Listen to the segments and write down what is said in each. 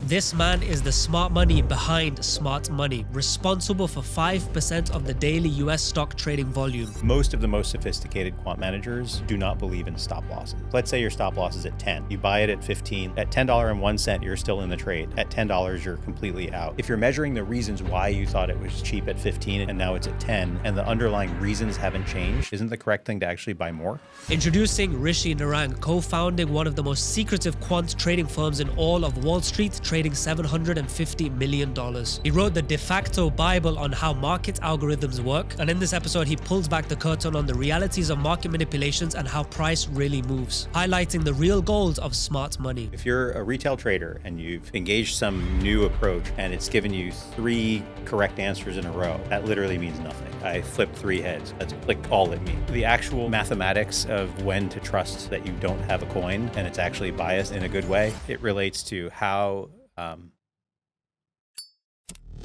This man is the smart money behind smart money, responsible for 5% of the daily US stock trading volume. Most of the most sophisticated quant managers do not believe in stop losses. Let's say your stop loss is at 10. You buy it at 15. At $10.01, you're still in the trade. At $10, you're completely out. If you're measuring the reasons why you thought it was cheap at 15 and now it's at 10, and the underlying reasons haven't changed, isn't the correct thing to actually buy more? Introducing Rishi Narang, co-founding one of the most secretive quant trading firms in all of Wall Street, trading $750 million. He wrote the de facto Bible on how market algorithms work, and in this episode he pulls back the curtain on the realities of market manipulations and how price really moves, highlighting the real goals of smart money. If you're a retail trader and you've engaged some new approach and it's given you 3 correct answers in a row, that literally means nothing. I flipped 3 heads. That's like all it means. The actual mathematics of when to trust that you don't have a coin and it's actually biased in a good way, it relates to how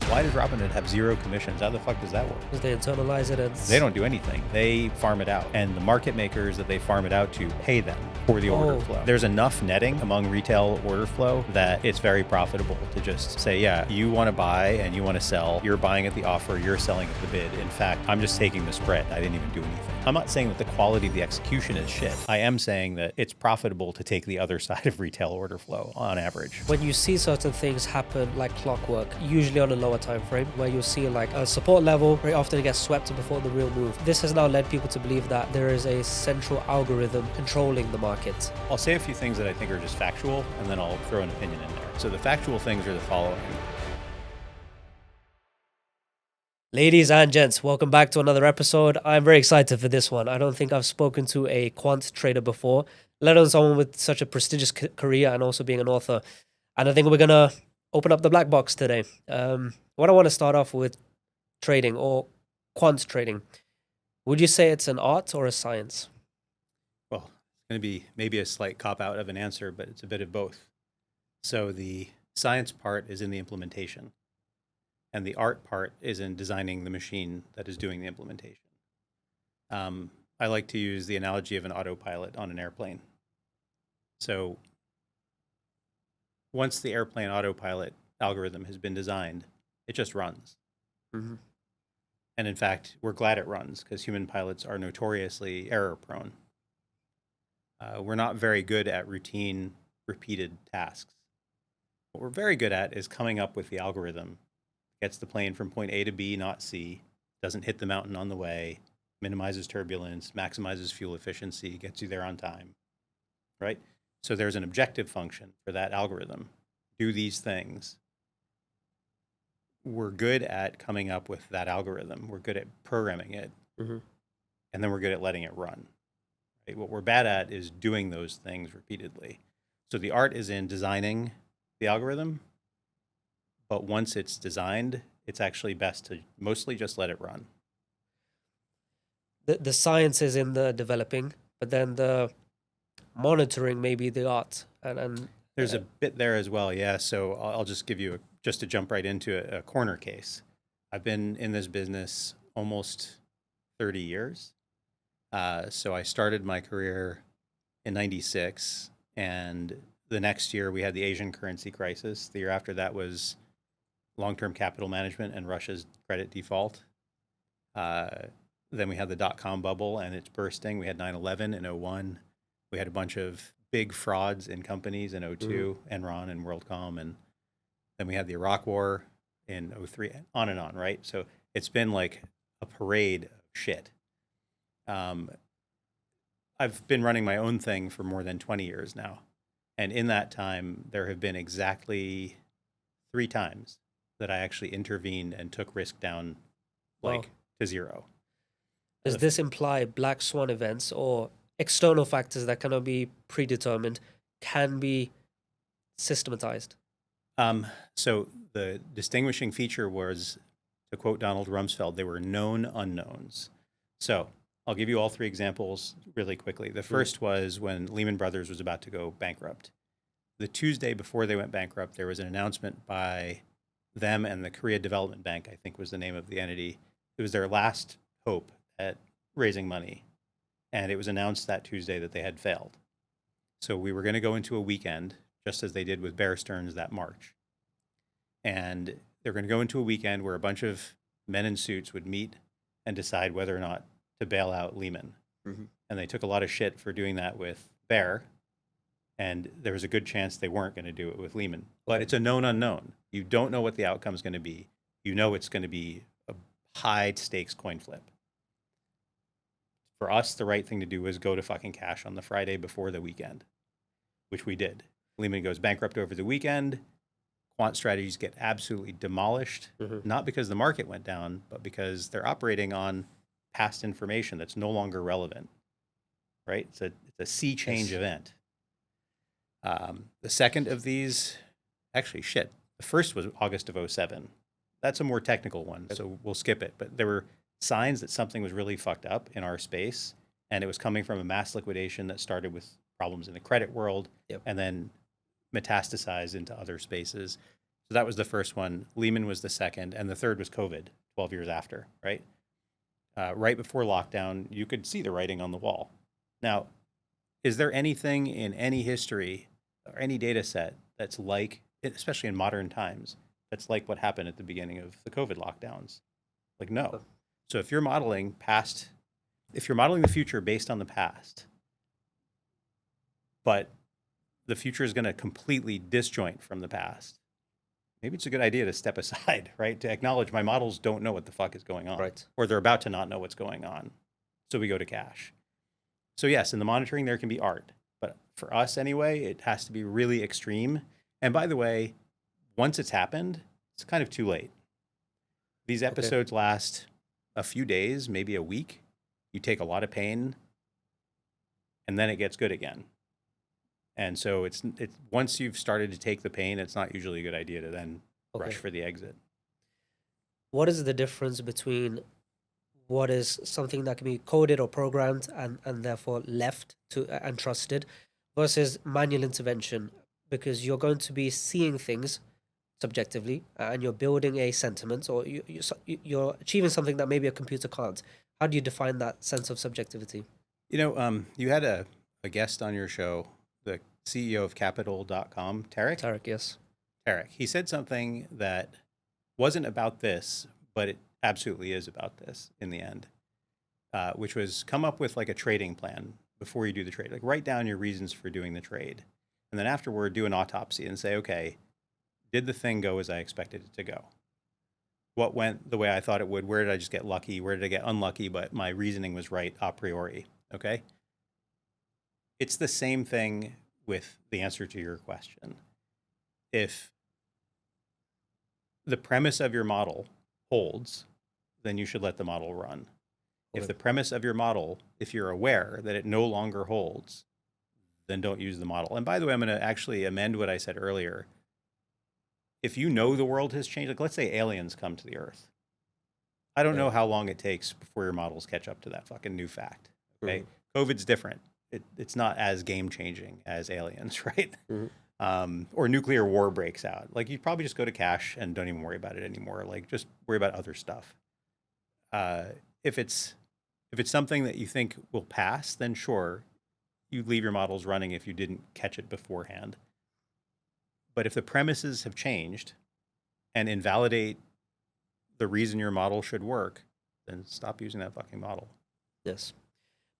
why does Robinhood have 0 commissions? How the fuck does that work? Because they internalize it and they don't do anything. They farm it out. And the market makers that they farm it out to pay them for the order flow. There's enough netting among retail order flow that it's very profitable to just say, yeah, you want to buy and you want to sell. You're buying at the offer, you're selling at the bid. In fact, I'm just taking the spread. I didn't even do anything. I'm not saying that the quality of the execution is shit. I am saying that it's profitable to take the other side of retail order flow on average. when you see certain things happen like clockwork, usually on a lower time frame, where you'll see like a support level, very often it gets swept before the real move. This has now led people to believe that there is a central algorithm controlling the market. I'll say a few things that I think are just factual, and then I'll throw an opinion in there. So the factual things are the following. Ladies and gents, welcome back to another episode. I'm very excited for this one. I don't think I've spoken to a quant trader before, let alone someone with such a prestigious career and also being an author. And I think we're going to open up the black box today. What I want to start off with trading or quant trading. Would you say it's an art or a science? Well, it's going to be maybe a slight cop-out of an answer, but it's a bit of both. So the science part is in the implementation, and the art part is in designing the machine that is doing the implementation. I like to use the analogy of an autopilot on an airplane. So once the airplane autopilot algorithm has been designed, it just runs. Mm-hmm. And in fact, we're glad it runs because human pilots are notoriously error prone. We're not very good at routine, repeated tasks. What we're very good at is coming up with the algorithm, gets the plane from point A to B, not C, doesn't hit the mountain on the way, minimizes turbulence, maximizes fuel efficiency, gets you there on time, right? So there's an objective function for that algorithm. Do these things. We're good at coming up with that algorithm. We're good at programming it, Mm-hmm. and then we're good at letting it run. Right? What we're bad at is doing those things repeatedly. So the art is in designing the algorithm, but once it's designed, it's actually best to mostly just let it run. The science is in the developing, but then the monitoring may be the art. And There's a bit there as well, yeah. So I'll just give you, just to jump right into a corner case. I've been in this business almost 30 years. So I started my career in 96, and the next year we had the Asian currency crisis. The year after that was long-term capital management and Russia's credit default. Then we had the dot-com bubble and it's bursting. We had 9/11 in 01. We had a bunch of big frauds in companies in 02, Enron and WorldCom. And then we had the Iraq War in 03, on and on, right? So it's been like a parade of shit. I've been running my own thing for more than 20 years now. And in that time, there have been exactly 3 times that I actually intervened and took risk down to 0. Does this imply black swan events or external factors that cannot be predetermined can be systematized? So the distinguishing feature was, to quote Donald Rumsfeld, they were known unknowns. So I'll give you all 3 examples really quickly. The first was when Lehman Brothers was about to go bankrupt. The Tuesday before they went bankrupt, there was an announcement by them and the Korea Development Bank, I think was the name of the entity. It was their last hope at raising money. And it was announced that Tuesday that they had failed. So we were going to go into a weekend, just as they did with Bear Stearns that March. and they're going to go into a weekend where a bunch of men in suits would meet and decide whether or not to bail out Lehman. Mm-hmm. And they took a lot of shit for doing that with Bear, and there was a good chance they weren't going to do it with Lehman. But it's a known unknown. You don't know what the outcome is going to be. You know it's going to be a high stakes coin flip. For us, the right thing to do was go to fucking cash on the Friday before the weekend, which we did. Lehman goes bankrupt over the weekend. Quant strategies get absolutely demolished, not because the market went down, but because they're operating on past information that's no longer relevant, right? It's a sea change event. The second of these, actually, the first was August of 07. That's a more technical one, so we'll skip it. But there were signs that something was really fucked up in our space, and it was coming from a mass liquidation that started with problems in the credit world and then metastasized into other spaces. So that was the first one. Lehman was the second, and the third was COVID 12 years after, right? Right before lockdown, you could see the writing on the wall. Now, is there anything in any history or any data set that's like, especially in modern times, that's like what happened at the beginning of the COVID lockdowns? Like, no. So if you're modeling the future based on the past, but the future is going to completely disjoint from the past, maybe it's a good idea to step aside, right? To acknowledge my models don't know what the fuck is going on, Right. or they're about to not know what's going on. So we go to cash. So yes, in the monitoring, there can be art, but for us anyway, it has to be really extreme. And by the way, once it's happened, it's kind of too late. These episodes last a few days, maybe a week. You take a lot of pain, and then it gets good again. And so it's once you've started to take the pain, it's not usually a good idea to then rush for the exit. What is the difference between what is something that can be coded or programmed and therefore left to and trusted versus manual intervention? Because you're going to be seeing things subjectively and you're building a sentiment, or you're achieving something that maybe a computer can't. How do you define that sense of subjectivity? You had a guest on your show, the CEO of Capital.com, Tarek, yes. Tarek. He said something that wasn't about this, but it absolutely is about this in the end, which was come up with like a trading plan before you do the trade. Like write down your reasons for doing the trade. And then afterward, do an autopsy and say, okay, did the thing go as I expected it to go? What went the way I thought it would? Where did I just get lucky? Where did I get unlucky, but my reasoning was right a priori? Okay. It's the same thing with the answer to your question. If the premise of your model holds, then you should let the model run. If the premise of your model, if you're aware that it no longer holds, then don't use the model. And by the way, I'm going to actually amend what I said earlier. If you know the world has changed, like let's say aliens come to the Earth. I don't know how long it takes before your models catch up to that fucking new fact. Okay, COVID's different. It's not as game changing as aliens, right? Or nuclear war breaks out. Like you probably just go to cash and don't even worry about it anymore. Like just worry about other stuff. If it's something that you think will pass, then sure, you leave your models running if you didn't catch it beforehand. But if the premises have changed and invalidate the reason your model should work, then stop using that fucking model. Yes.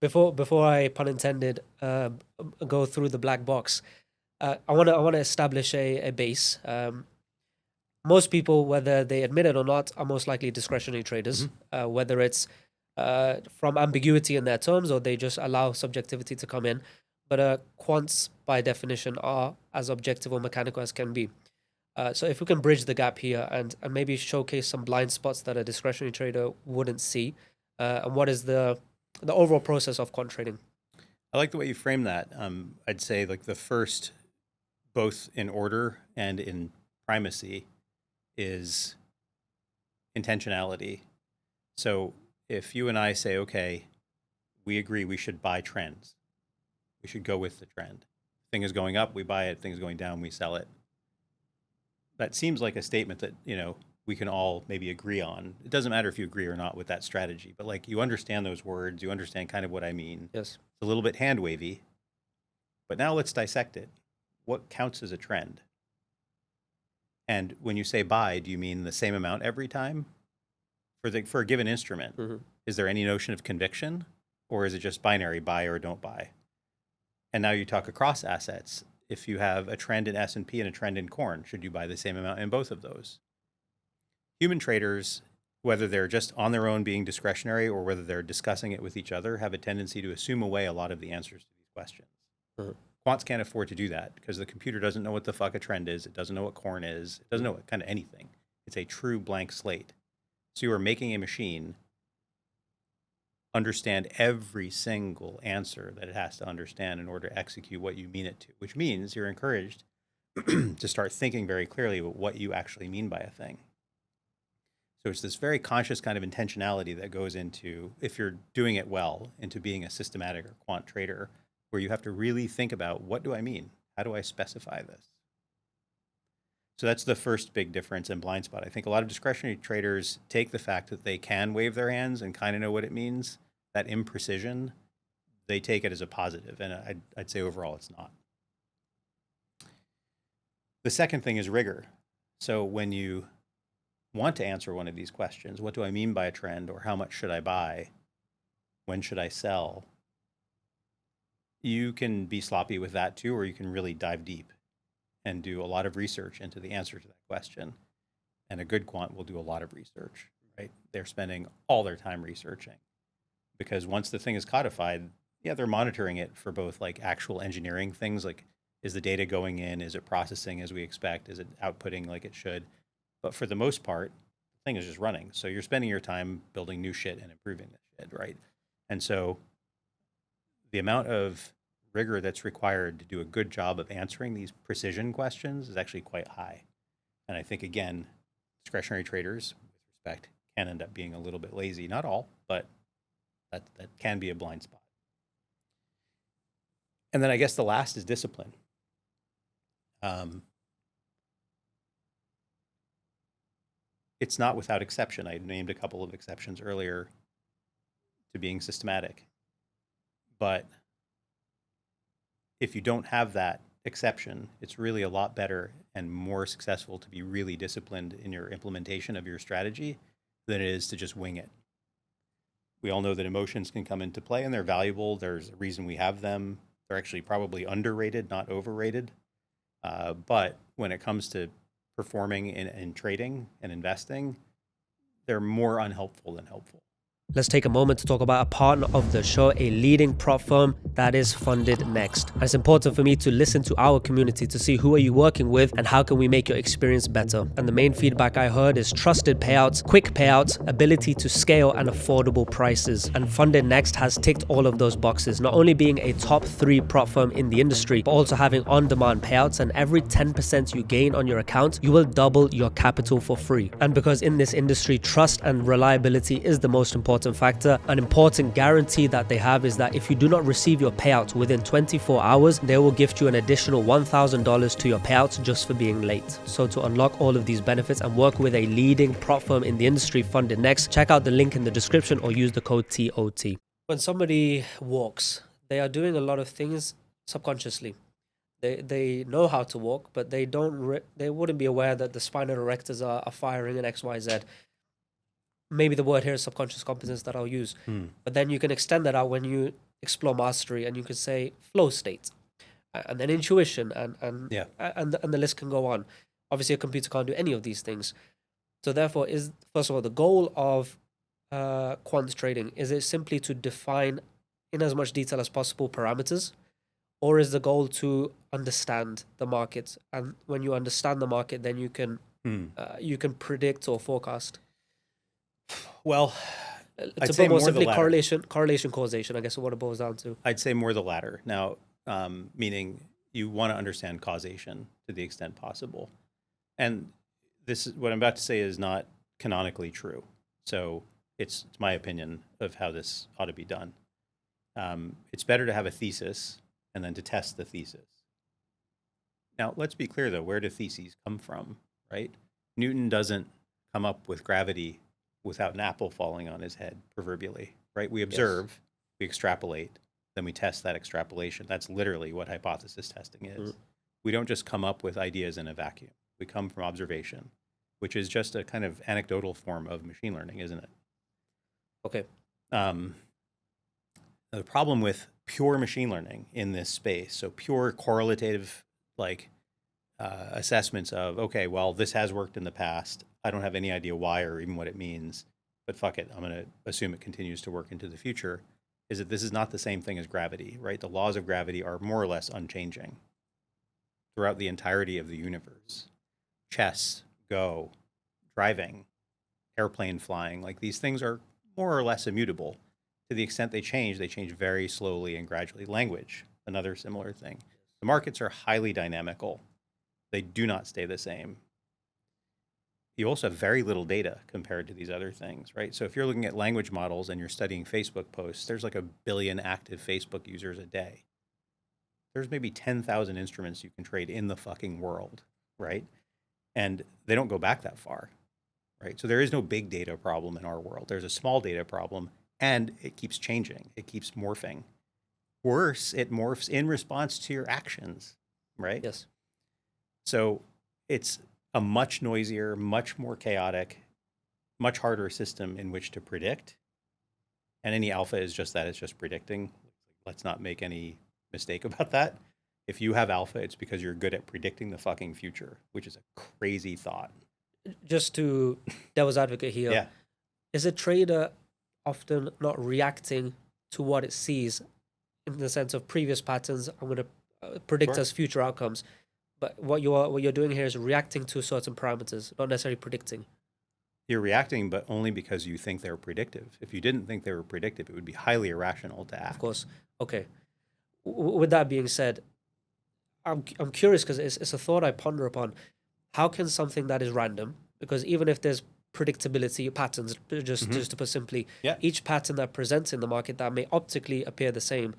Before I, pun intended, go through the black box, I want to establish a base. Most people, whether they admit it or not, are most likely discretionary traders. Whether it's from ambiguity in their terms or they just allow subjectivity to come in. But quants, by definition, are as objective or mechanical as can be. So if we can bridge the gap here and maybe showcase some blind spots that a discretionary trader wouldn't see, and what is the overall process of quant trading? I like the way you frame that. I'd say like the first, both in order and in primacy, is intentionality. So if you and I say, okay, we agree we should buy trends. We should go with the trend. Thing is going up, we buy it. Thing is going down, we sell it. That seems like a statement that, we can all maybe agree on. It doesn't matter if you agree or not with that strategy, but like you understand those words, you understand kind of what I mean. Yes. It's a little bit hand wavy, but now let's dissect it. What counts as a trend? And when you say buy, do you mean the same amount every time? For a given instrument, is there any notion of conviction, or is it just binary, buy or don't buy? And now you talk across assets. If you have a trend in S&P and a trend in corn, should you buy the same amount in both of those? Human traders, whether they're just on their own being discretionary or whether they're discussing it with each other, have a tendency to assume away a lot of the answers to these questions. Quants can't afford to do that because the computer doesn't know what the fuck a trend is. It doesn't know what corn is. It doesn't know what kind of anything. It's a true blank slate. So you are making a machine understand every single answer that it has to understand in order to execute what you mean it to, which means you're encouraged to start thinking very clearly about what you actually mean by a thing. So it's this very conscious kind of intentionality that goes into, if you're doing it well, into being a systematic or quant trader, where you have to really think about, what do I mean? How do I specify this? So that's the first big difference in blind spot. I think a lot of discretionary traders take the fact that they can wave their hands and kind of know what it means, that imprecision, they take it as a positive. And I'd say overall it's not. The second thing is rigor. So when you want to answer one of these questions, what do I mean by a trend, or how much should I buy? When should I sell? You can be sloppy with that too, or you can really dive deep and do a lot of research into the answer to that question. And a good quant will do a lot of research, right? They're spending all their time researching, because once the thing is codified, yeah, they're monitoring it for both like actual engineering things, like is the data going in? Is it processing as we expect? Is it outputting like it should? But for the most part, the thing is just running. So you're spending your time building new shit and improving that shit, right? And so the amount of rigor that's required to do a good job of answering these precision questions is actually quite high. And I think, again, discretionary traders, with respect, can end up being a little bit lazy. Not all, but that can be a blind spot. And then I guess the last is discipline. It's not without exception. I named a couple of exceptions earlier to being systematic. But if you don't have that exception, it's really a lot better and more successful to be really disciplined in your implementation of your strategy than it is to just wing it. We all know that emotions can come into play, and they're valuable. There's a reason we have them. They're actually probably underrated, not overrated. But when it comes to performing in trading and investing, they're more unhelpful than helpful. Let's take a moment to talk about a partner of the show, a leading prop firm that is FundedNext. And it's important for me to listen to our community to see who are you working with and how can we make your experience better. And the main feedback I heard is trusted payouts, quick payouts, ability to scale, and affordable prices. And FundedNext has ticked all of those boxes, not only being a top 3 prop firm in the industry, but also having on-demand payouts, and every 10% you gain on your account, you will double your capital for free. And because in this industry, trust and reliability is the most important factor, an important guarantee that they have is that if you do not receive your payout within 24 hours, they will gift you an additional $1,000 to your payout just for being late. So to unlock all of these benefits and work with a leading prop firm in the industry, FundedNext, check out the link in the description or use the code TOT. When somebody walks, they are doing a lot of things subconsciously. They know how to walk, but they wouldn't be aware that the spinal erectors are firing in XYZ. Maybe the word here is subconscious competence that I'll use. But then you can extend that out when you explore mastery, and you can say flow state, and then intuition, and the list can go on. Obviously, a computer can't do any of these things. So therefore, is first of all, the goal of quant trading, is it simply to define in as much detail as possible parameters, or is the goal to understand the market? And when you understand the market, then you can predict or forecast. Well, it's I'd a say bit more more the simply latter. correlation, causation, I guess is what it boils down to. I'd say more the latter. Now, meaning you want to understand causation to the extent possible. And this is what I'm about to say is not canonically true. So it's my opinion of how this ought to be done. It's better to have a thesis and then to test the thesis. Now, let's be clear though, where do theses come from, right? Newton doesn't come up with gravity without an apple falling on his head, proverbially, right? We observe, we extrapolate, then we test that extrapolation. That's literally what hypothesis testing is. We don't just come up with ideas in a vacuum. We come from observation, which is just a kind of anecdotal form of machine learning, isn't it? Okay. Um, the problem with pure machine learning in this space, so pure correlative, like assessments of, okay, well, this has worked in the past. I don't have any idea why or even what it means, but fuck it, I'm going to assume it continues to work into the future, is that this is not the same thing as gravity, right? The laws of gravity are more or less unchanging throughout the entirety of the universe. Chess, Go, driving, airplane flying, like these things are more or less immutable. To the extent they change very slowly and gradually. Language, another similar thing. The markets are highly dynamical. They do not stay the same. You also have very little data compared to these other things, right? So if you're looking at language models and you're studying Facebook posts, there's like 1 billion active Facebook users a day. There's maybe 10,000 instruments you can trade in the fucking world, right? And they don't go back that far, right? So there is no big data problem in our world. There's a small data problem, and it keeps changing. It keeps morphing. Worse, it morphs in response to your actions, right? Yes. So it's a much noisier, much more chaotic, much harder system in which to predict. And any alpha is just that, it's just predicting. Let's not make any mistake about that. If you have alpha, it's because you're good at predicting the fucking future, which is a crazy thought. Just to devil's advocate here, Yeah. is a trader often not reacting to what it sees in the sense of previous patterns? I'm going to predict Sure. as future outcomes, but what you're doing here is reacting to certain parameters, not necessarily predicting. You're reacting, but only because you think they're predictive. If you didn't think they were predictive, it would be highly irrational to act. Of course. Okay. With that being said, I'm curious because it's a thought I ponder upon. How can something that is random, because even if there's predictability patterns, just to put simply, Yeah. each pattern that presents in the market that may optically appear the same,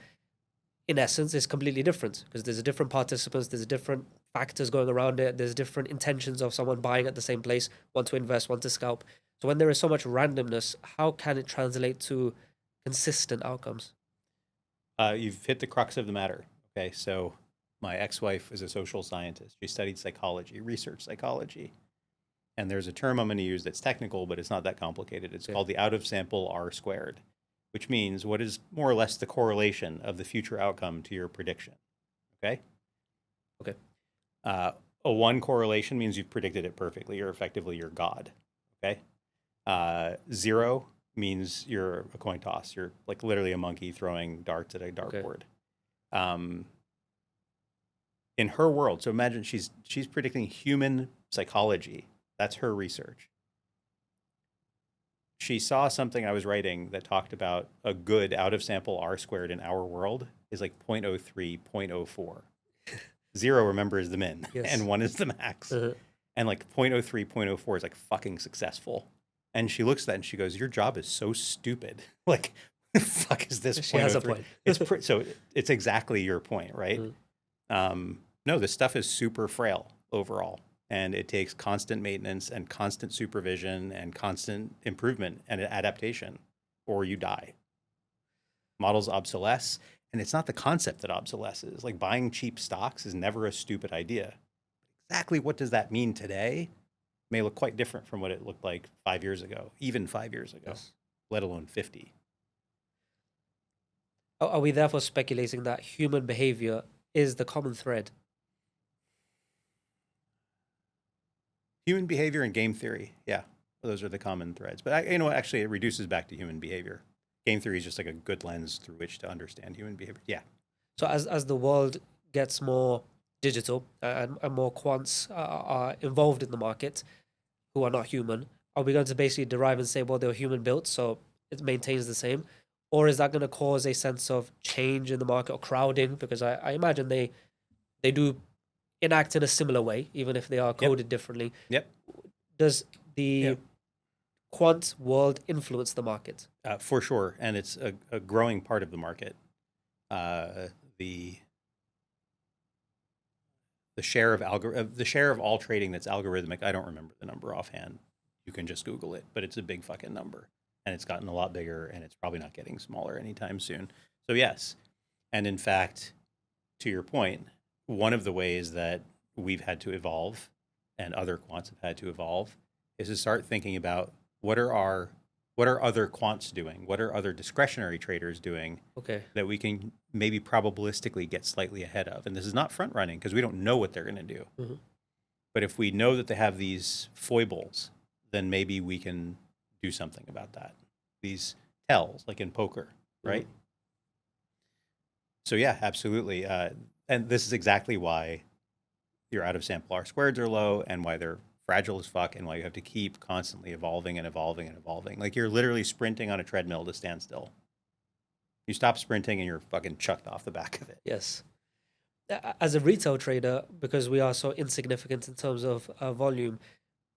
in essence, is completely different because there's a different participants, there's different factors going around it, there's different intentions of someone buying at the same place, one to invest, one to scalp. So when there is so much randomness, how can it translate to consistent outcomes? You've hit the crux of the matter. Okay, so my ex-wife is a social scientist. She studied psychology, research psychology. And there's a term I'm going to use that's technical, but it's not that complicated. It's called the out-of-sample R squared, which means what is more or less the correlation of the future outcome to your prediction. Okay? Okay. A 1 correlation means you've predicted it perfectly. You're effectively your god. Okay? 0 means you're a coin toss. You're like literally a monkey throwing darts at a dartboard. Okay. In her world, so imagine she's predicting human psychology. That's her research. She saw something I was writing that talked about a good out of sample R squared in our world is like 0.03, 0.04. 0, remember, is the min, Yes. and 1 is the max. And like 0.03, 0.04 is like fucking successful. And she looks at that and she goes, your job is so stupid. Like, the fuck is this? She has a point. So it's exactly your point, right? No, this stuff is super frail overall. And it takes constant maintenance and constant supervision and constant improvement and adaptation, or you die. Models obsolesce. And it's not the concept that obsolesces. Like, buying cheap stocks is never a stupid idea. Exactly what does that mean today may look quite different from what it looked like 5 years ago, even 5 years ago, yes, let alone 50. Are we therefore speculating that human behavior is the common thread? Human behavior and game theory, yeah, those are the common threads. But actually, it reduces back to human behavior. Game theory is just like a good lens through which to understand human behavior. Yeah. So as the world gets more digital and more quants are involved in the market who are not human, are we going to basically derive and say, well, they're human built, so it maintains the same? Or is that going to cause a sense of change in the market or crowding? Because I imagine they do enact in a similar way, even if they are coded differently. Yep. Does the quant world influence the market? For sure, and it's a growing part of the market. The share of the share of all trading that's algorithmic, I don't remember the number offhand. You can just Google it, but it's a big fucking number, and it's gotten a lot bigger, and it's probably not getting smaller anytime soon. So yes, and in fact, to your point, one of the ways that we've had to evolve and other quants have had to evolve, is to start thinking about what are other quants doing? What are other discretionary traders doing Okay. that we can maybe probabilistically get slightly ahead of? And this is not front running because we don't know what they're going to do. Mhm. But if we know that they have these foibles, then maybe we can do something about that. These tells, like in poker, right? So yeah, absolutely. And this is exactly why your out of sample R squareds are low and why they're fragile as fuck and why you have to keep constantly evolving and evolving and evolving. Like you're literally sprinting on a treadmill to stand still. You stop sprinting and you're fucking chucked off the back of it. Yes. As a retail trader, because we are so insignificant in terms of volume,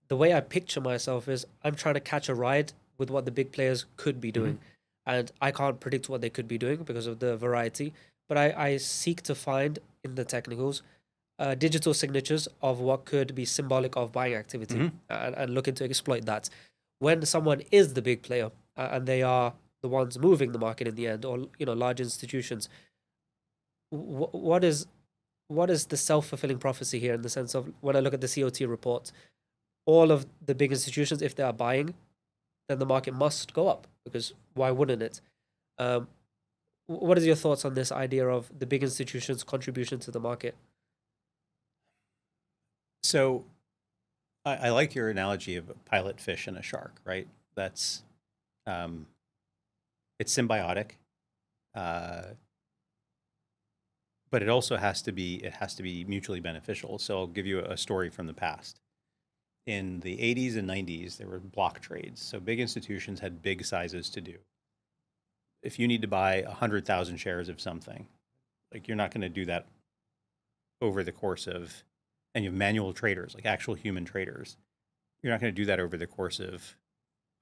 the way I picture myself is I'm trying to catch a ride with what the big players could be doing. And I can't predict what they could be doing because of the variety. But I seek to find in the technicals digital signatures of what could be symbolic of buying activity and looking to exploit that. When someone is the big player and they are the ones moving the market in the end, or large institutions, what is the self-fulfilling prophecy here in the sense of when I look at the COT report, all of the big institutions, if they are buying, then the market must go up because why wouldn't it? What is your thoughts on this idea of the big institutions' contribution to the market? So I like your analogy of a pilot fish and a shark, right? That's it's symbiotic, but it also has to be mutually beneficial. So I'll give you a story from the past. In the 80s and 90s, there were block trades. So big institutions had big sizes to do. If you need to buy 100,000 shares of something, like you're not going to do that over the course of, and you have manual traders, like actual human traders. You're not going to do that over the course of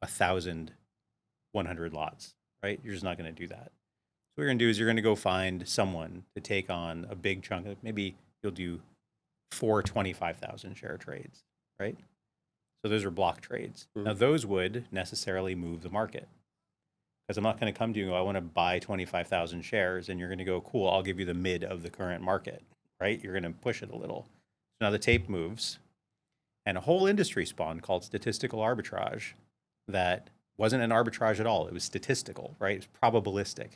1,100 lots, right? You're just not going to do that. So what you're going to do is you're going to go find someone to take on a big chunk of, maybe you'll do 4 25,000 share trades, right? So those are block trades. Now those would necessarily move the market. Because I'm not going to come to you and go, I want to buy 25,000 shares, and you're going to go, cool, I'll give you the mid of the current market, right? You're going to push it a little. So now the tape moves, and a whole industry spawned called statistical arbitrage that wasn't an arbitrage at all. It was statistical, right? It was probabilistic.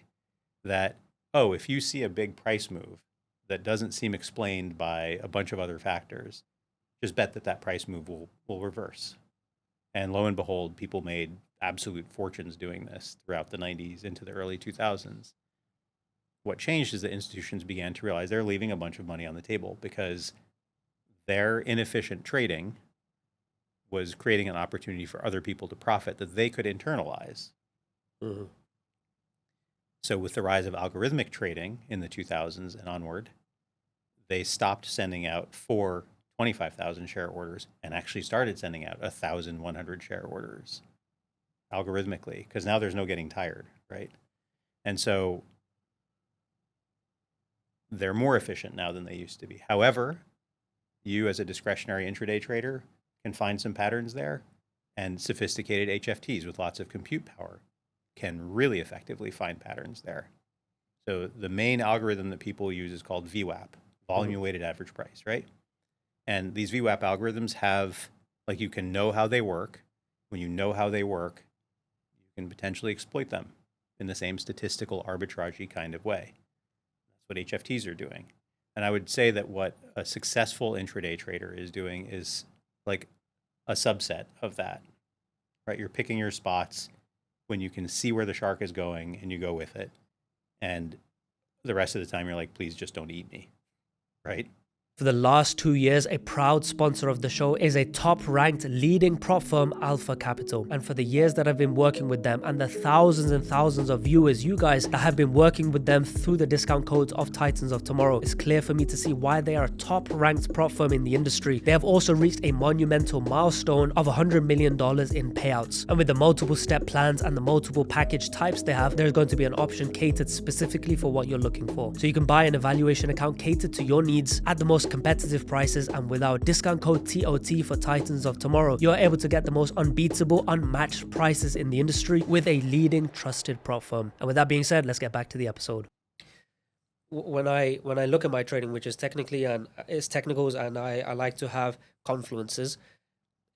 That, oh, if you see a big price move that doesn't seem explained by a bunch of other factors, just bet that price move will reverse. And lo and behold, people made absolute fortunes doing this throughout the 90s into the early 2000s. What changed is that institutions began to realize they're leaving a bunch of money on the table because their inefficient trading was creating an opportunity for other people to profit that they could internalize. So with the rise of algorithmic trading in the 2000s and onward, they stopped sending out 4 25,000 share orders and actually started sending out 1,100 share orders algorithmically, because now there's no getting tired, right? And so they're more efficient now than they used to be. However, you as a discretionary intraday trader can find some patterns there, and sophisticated HFTs with lots of compute power can really effectively find patterns there. So the main algorithm that people use is called VWAP, volume weighted average price, right? And these VWAP algorithms have, like, you can know how they work. When you know how they work, you can potentially exploit them in the same statistical arbitrage-y kind of way. That's what HFTs are doing. And I would say that what a successful intraday trader is doing is like a subset of that, right? You're picking your spots when you can see where the shark is going and you go with it. And the rest of the time you're like, please just don't eat me, right? For the last 2 years, a proud sponsor of the show is a top-ranked leading prop firm, Alpha Capital. And for the years that I've been working with them and the thousands and thousands of viewers, you guys, that have been working with them through the discount codes of Titans of Tomorrow, it's clear for me to see why they are a top-ranked prop firm in the industry. They have also reached a monumental milestone of $100 million in payouts. And with the multiple step plans and the multiple package types they have, there's going to be an option catered specifically for what you're looking for. So you can buy an evaluation account catered to your needs at the most competitive prices, and with our discount code TOT for Titans of Tomorrow, you're able to get the most unbeatable, unmatched prices in the industry with a leading trusted prop firm. And with that being said, let's get back to the episode. When I look at my trading, which is technically and it's technicals, and I like to have confluences.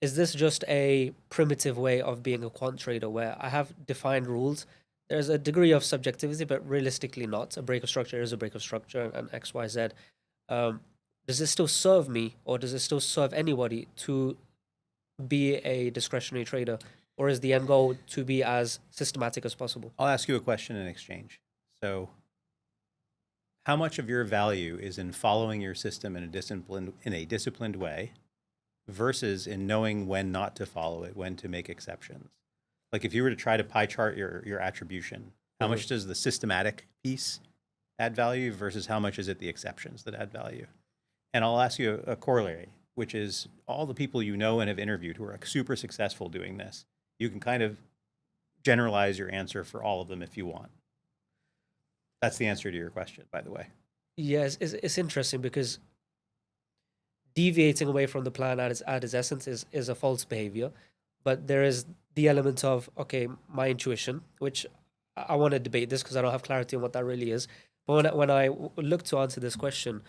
Is this just a primitive way of being a quant trader where I have defined rules? There's a degree of subjectivity, but realistically not. A break of structure is a break of structure, and X, Y, Z. Um, does it still serve me, or does it still serve anybody to be a discretionary trader, or is the end goal to be as systematic as possible? I'll ask you a question in exchange. So, how much of your value is in following your system in a disciplined way versus in knowing when not to follow it, when to make exceptions? Like if you were to try to pie chart your attribution, how much does the systematic piece add value versus how much is it the exceptions that add value? And I'll ask you a corollary, which is all the people you know and have interviewed who are super successful doing this. You can kind of generalize your answer for all of them if you want. That's the answer to your question, by the way. Yes, it's interesting because deviating away from the plan at its essence is a false behavior, but there is the element of, okay, my intuition, which I want to debate this because I don't have clarity on what that really is. But when I look to answer this question,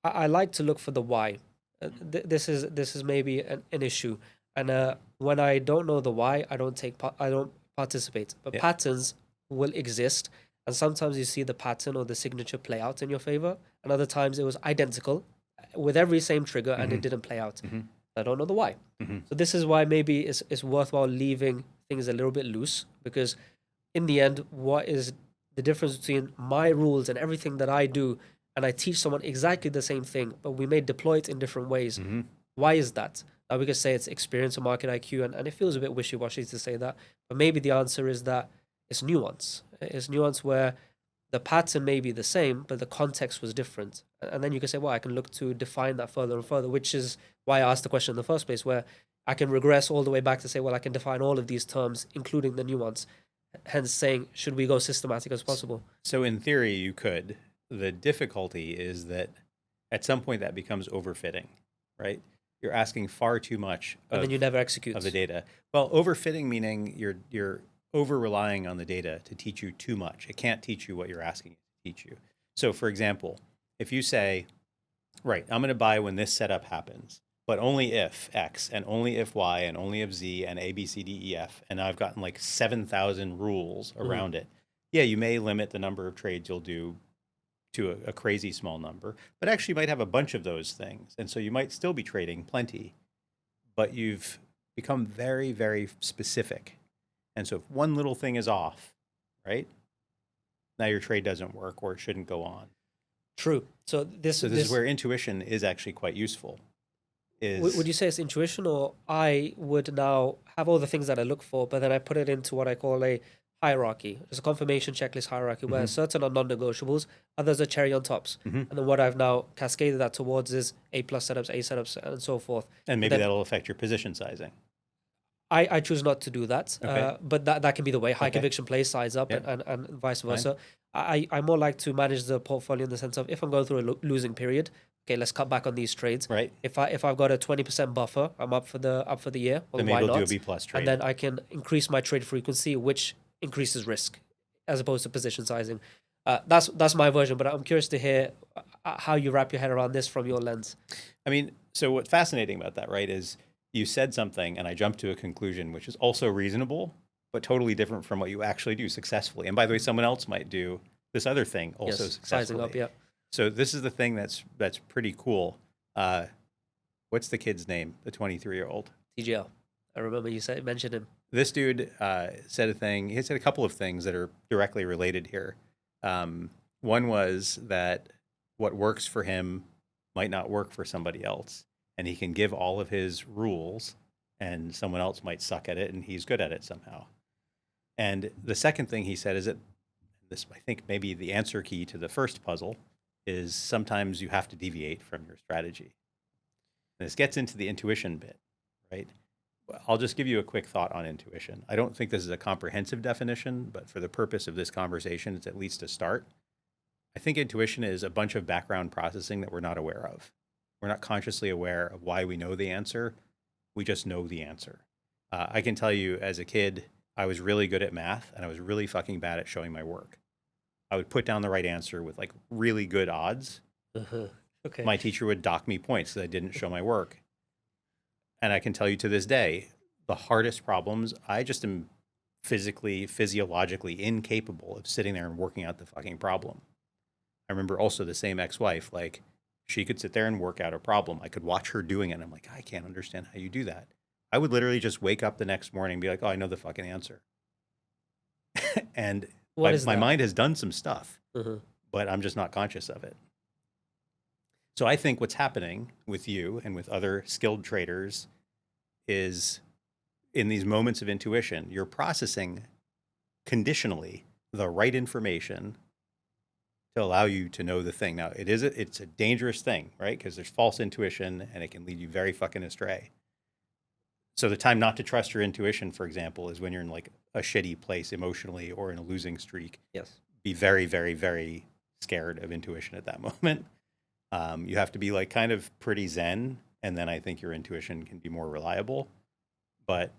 I like to look for the why. This is maybe an issue, and when I don't know the why, I don't participate. But Yeah. patterns will exist, and sometimes you see the pattern or the signature play out in your favor, and other times it was identical with every same trigger and it didn't play out. I don't know the why. So this is why maybe it's worthwhile leaving things a little bit loose, because in the end, what is the difference between my rules and everything that I do, and I teach someone exactly the same thing, but we may deploy it in different ways? Why is that? Now we could say it's experience or market IQ, and it feels a bit wishy-washy to say that, but maybe the answer is that it's nuance. It's nuance where the pattern may be the same, but the context was different. And then you can say, well, I can look to define that further and further, which is why I asked the question in the first place, where I can regress all the way back to say, well, I can define all of these terms, including the nuance. Hence saying, should we go systematic as possible? So in theory, you could. The difficulty is that at some point that becomes overfitting, right? You're asking far too much And then you never execute. of the data. Well, overfitting meaning you're over relying on the data to teach you too much. It can't teach you what you're asking it to teach you. So for example, if you say, right, I'm going to buy when this setup happens, but only if X and only if Y and only if Z and A, B, C, D, E, F, and I've gotten like 7,000 rules around it. Yeah, you may limit the number of trades you'll do to a crazy small number, but actually you might have a bunch of those things. And so you might still be trading plenty, but you've become very, very specific. And so if one little thing is off, right, now your trade doesn't work or it shouldn't go on. True. So this is where intuition is actually quite useful. Would you say it's intuition, or I would now have all the things that I look for, but then I put it into what I call a hierarchy. There's a confirmation checklist hierarchy where certain are non-negotiables, others are cherry on tops. And then what I've now cascaded that towards is A plus setups, A setups, and so forth. And maybe that'll affect your position sizing. I choose not to do that, Okay. but that can be the way. High Okay. conviction plays sides up, Yep. and vice versa. I more like to manage the portfolio in the sense of, if I'm going through a losing period, okay, let's cut back on these trades. Right. If I've got a 20% buffer, I'm up for the year. Well, Then maybe why we'll not? do a B plus trade. And then I can increase my trade frequency, which increases risk, as opposed to position sizing. That's my version, but I'm curious to hear how you wrap your head around this from your lens. I mean, so what's fascinating about that, right, is you said something and I jumped to a conclusion which is also reasonable, but totally different from what you actually do successfully. And by the way, someone else might do this other thing also successfully. Sizing up, yeah. So this is the thing that's pretty cool. What's the kid's name? The 23-year-old. TGL. I remember you mentioned him. This dude said a thing. He said a couple of things that are directly related here. One was that what works for him might not work for somebody else, and he can give all of his rules, and someone else might suck at it, and he's good at it somehow. And the second thing he said is that this, I think, maybe the answer key to the first puzzle is sometimes you have to deviate from your strategy. And this gets into the intuition bit, right? I'll just give you a quick thought on intuition. I don't think this is a comprehensive definition, but for the purpose of this conversation, it's at least a start. I think intuition is a bunch of background processing that we're not aware of. We're not consciously aware of why we know the answer. We just know the answer. I can tell you, as a kid, I was really good at math, and I was really fucking bad at showing my work. I would put down the right answer with like really good odds, Okay. My teacher would dock me points that I didn't show my work. And I can tell you to this day, the hardest problems, I just am physically, physiologically incapable of sitting there and working out the fucking problem. I remember also the same ex-wife, like she could sit there and work out a problem. I could watch her doing it. And I'm like, I can't understand how you do that. I would literally just wake up the next morning and be like, oh, I know the fucking answer. And What is my that? mind has done some stuff, Mm-hmm. but I'm just not conscious of it. So I think what's happening with you and with other skilled traders is in these moments of intuition, you're processing conditionally the right information to allow you to know the thing. Now, it's a dangerous thing, right? Because there's false intuition and it can lead you very fucking astray. So the time not to trust your intuition, for example, is when you're in like a shitty place emotionally or in a losing streak. Yes. Be very, very, very scared of intuition at that moment. You have to be like kind of pretty zen, and then I think your intuition can be more reliable. But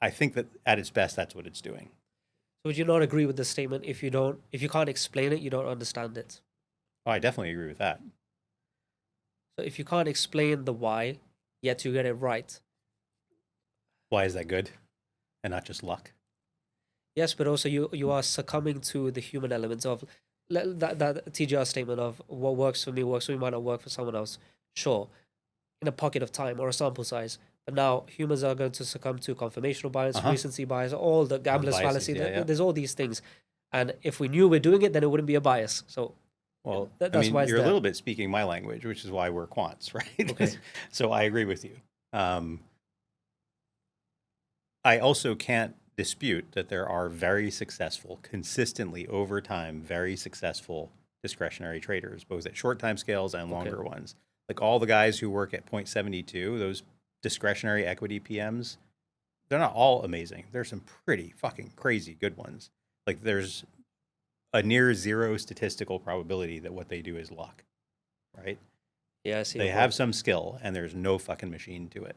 I think that at its best, that's what it's doing. So would you not agree with the statement? If you can't explain it, you don't understand it. Oh, I definitely agree with that. So if you can't explain the why, yet you get it right. Why is that good and not just luck? Yes, but also you are succumbing to the human element of that TGR statement of what works for me might not work for someone else. Sure, in a pocket of time or a sample size. But now humans are going to succumb to confirmational bias, Uh-huh. recency bias, all the gambler's biases, fallacy. yeah. There's all these things. And if we knew we're doing it, then it wouldn't be a bias. So Well, that's I mean, why it's you're a there. little bit speaking my language, which is why we're quants, right? Okay. So I agree with you. I also can't dispute that there are very successful, consistently over time, very successful discretionary traders, both at short time scales and longer ones. Like all the guys who work at 0.72, those discretionary equity PMs, they're not all amazing. There's some pretty fucking crazy good ones. Like there's a near zero statistical probability that what they do is luck, right? Yeah, I see. They have some skill and there's no fucking machine to it.